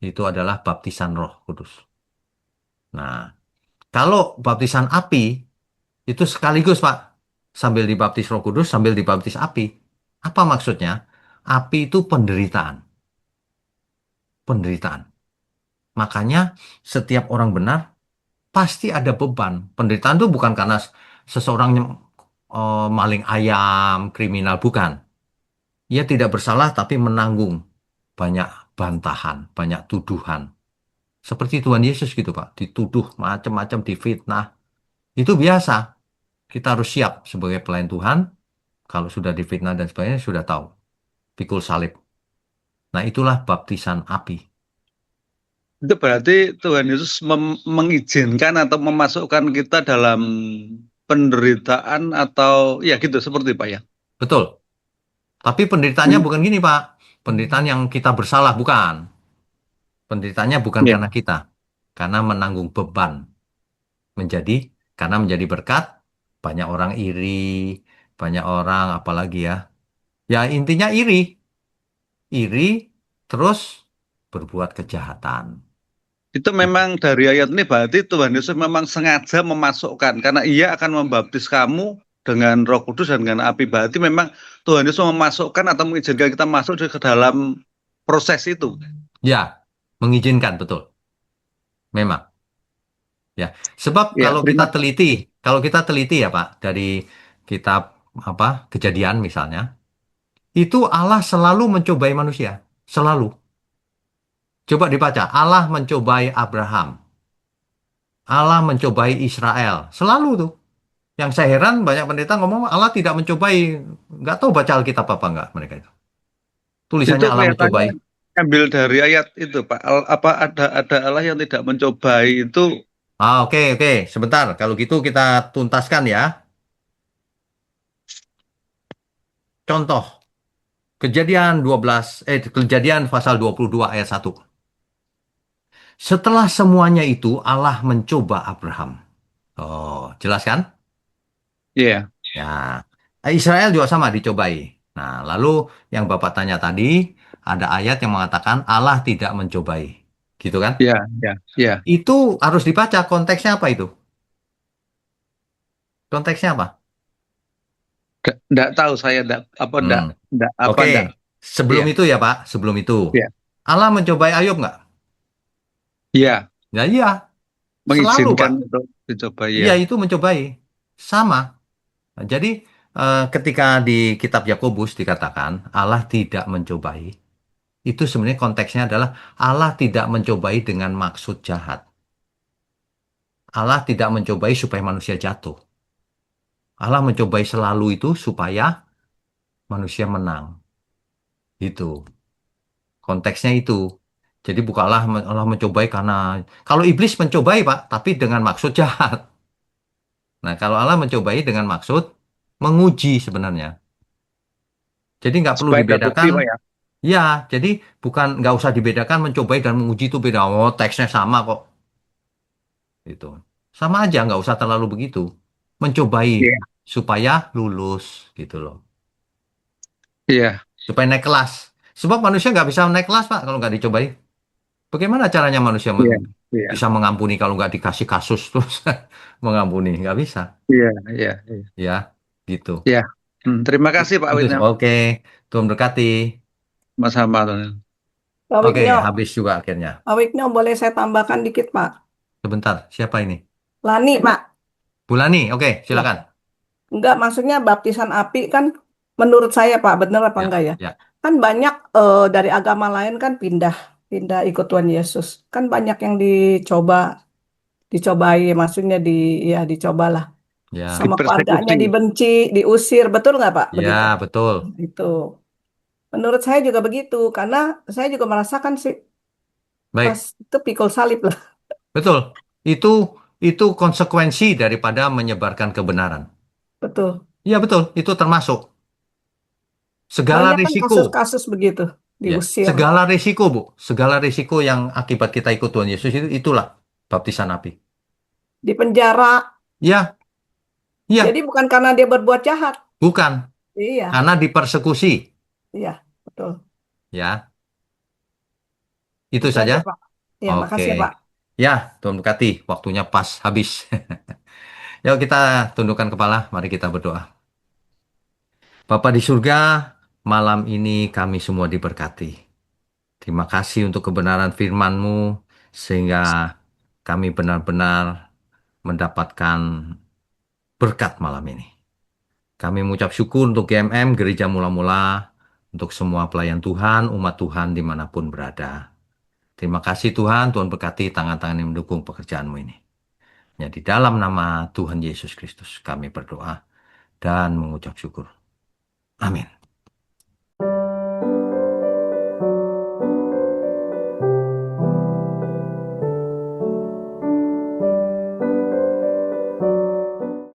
Itu adalah baptisan Roh Kudus. Nah, kalau baptisan api, itu sekaligus, Pak. Sambil dibaptis Roh Kudus, sambil dibaptis api. Apa maksudnya? Api itu penderitaan. Penderitaan. Makanya setiap orang benar pasti ada beban. Penderitaan itu bukan karena seseorang maling ayam, kriminal, bukan. Ia tidak bersalah tapi menanggung banyak bantahan, banyak tuduhan. Seperti Tuhan Yesus gitu, Pak. Dituduh macam-macam, difitnah. Itu biasa. Kita harus siap sebagai pelayan Tuhan. Kalau sudah difitnah dan sebagainya, sudah tahu. Pikul salib. Nah, itulah baptisan api. Itu berarti Tuhan Yesus mengizinkan atau memasukkan kita dalam penderitaan atau ya gitu seperti Pak ya. Betul. Tapi penderitaannya bukan gini, Pak. Penderitaan yang kita bersalah, bukan. Penderitaannya bukan Ya. karena kita. Karena menanggung beban. Karena menjadi berkat, banyak orang iri, banyak orang, apalagi ya. Ya, intinya iri. Iri, terus berbuat kejahatan. Itu memang dari ayat ini berarti Tuhan Yesus memang sengaja memasukkan karena ia akan membaptis kamu dengan Roh Kudus dan dengan api. Berarti memang Tuhan Yesus memasukkan atau mengizinkan kita masuk ke dalam proses itu. Ya, mengizinkan, betul. Memang. Ya, sebab Ya, kalau kita teliti ya Pak, dari kitab apa Kejadian misalnya, itu Allah selalu mencobai manusia, selalu. Coba dibaca, Allah mencobai Abraham, Allah mencobai Israel, selalu tuh. Yang saya heran banyak pendeta ngomong Allah tidak mencobai, nggak tahu baca Alkitab apa nggak mereka itu. itu Tulisannya Allah mencobai. kelihatannya ambil dari ayat itu Pak. Apa ada Allah yang tidak mencobai itu? Oke, oke, sebentar. Kalau gitu kita tuntaskan ya. Contoh, Kejadian pasal 22 ayat 1. Setelah semuanya itu Allah mencoba Abraham. Oh, jelas kan? Iya, Ya. Israel juga sama dicobai. Nah, lalu yang Bapak tanya tadi, ada ayat yang mengatakan Allah tidak mencobai. Gitu kan? iya, iya, iya. Itu harus dibaca konteksnya apa itu? Konteksnya apa? Nggak tahu saya apa Hmm. Oke. nggak. Sebelum Iya, itu ya Pak, sebelum itu. iya, Allah mencobai Ayub nggak? iya. Ya iya, selalu Pak. Mengizinkan untuk dicoba Iya, ya. itu mencobai. Sama. Nah, jadi ketika di kitab Yakobus dikatakan Allah tidak mencobai, itu sebenarnya konteksnya adalah Allah tidak mencobai dengan maksud jahat. Allah tidak mencobai supaya manusia jatuh. Allah mencobai selalu itu supaya manusia menang. Itu. Konteksnya itu. Jadi bukalah Allah mencobai karena kalau iblis mencobai Pak, tapi dengan maksud jahat. Nah, kalau Allah mencobai dengan maksud menguji sebenarnya. Jadi nggak perlu Supaya ada bukti, dibedakan. Pak ya. Ya, jadi bukan nggak usah dibedakan mencobai dan menguji itu beda. Oh, teksnya sama kok. Itu. Sama aja, nggak usah terlalu begitu. Mencobai Iya. supaya lulus gitu loh. Iya. Supaya naik kelas. Sebab manusia nggak bisa naik kelas Pak kalau nggak dicobai. Bagaimana caranya manusia Iya. Iya. bisa mengampuni kalau nggak dikasih kasus terus mengampuni? Nggak bisa. Iya. Iya. Iya. Ya, gitu. Iya. Terima kasih Pak Itu Witno. oke. Tuhan berkati. Sama-sama, Tuhan. Pak Oke, Wiknyo, habis juga akhirnya. Pak Wiknyo boleh saya tambahkan dikit Pak? Sebentar, siapa ini? Lani Pak. Bulani, oke, Ya. silakan. Enggak, maksudnya baptisan api kan menurut saya Pak, benar apa Ya, enggak ya? ya, Kan banyak dari agama lain kan pindah ikut Tuhan Yesus. Kan banyak yang dicobai, maksudnya ya dicobalah. ya, Sama keluarganya Dipersekusi. dibenci, diusir, betul nggak Pak? Begitu. ya, betul. Itu. Menurut saya juga begitu, karena saya juga merasakan sih pas Baik, itu pikul salib lah. betul. Itu itu konsekuensi daripada menyebarkan kebenaran. Betul. Iya, betul. Itu termasuk segala Banyak kan risiko. kasus-kasus begitu, Ya, diusir. segala risiko, Bu. Segala risiko yang akibat kita ikut Tuhan Yesus itulah baptisan api. Di penjara. Ya, ya, Jadi bukan karena dia berbuat jahat. bukan. Iya, Karena dipersekusi. iya, betul. Ya, itu Itu saja. aja, Pak. Ya, Oke. makasih ya, Pak. Ya, Tuhan berkati. Waktunya pas habis. Yuk kita tundukkan kepala. Mari kita berdoa. Bapa di surga, malam ini kami semua diberkati. Terima kasih untuk kebenaran firman-Mu, sehingga kami benar-benar mendapatkan berkat malam ini. Kami mengucap syukur untuk GMM, Gereja Mula-Mula, untuk semua pelayan Tuhan, umat Tuhan dimanapun berada. Terima kasih Tuhan, Tuhan berkati tangan-tangan yang mendukung pekerjaanmu ini. Ya, di dalam nama Tuhan Yesus Kristus kami berdoa dan mengucap syukur. Amin.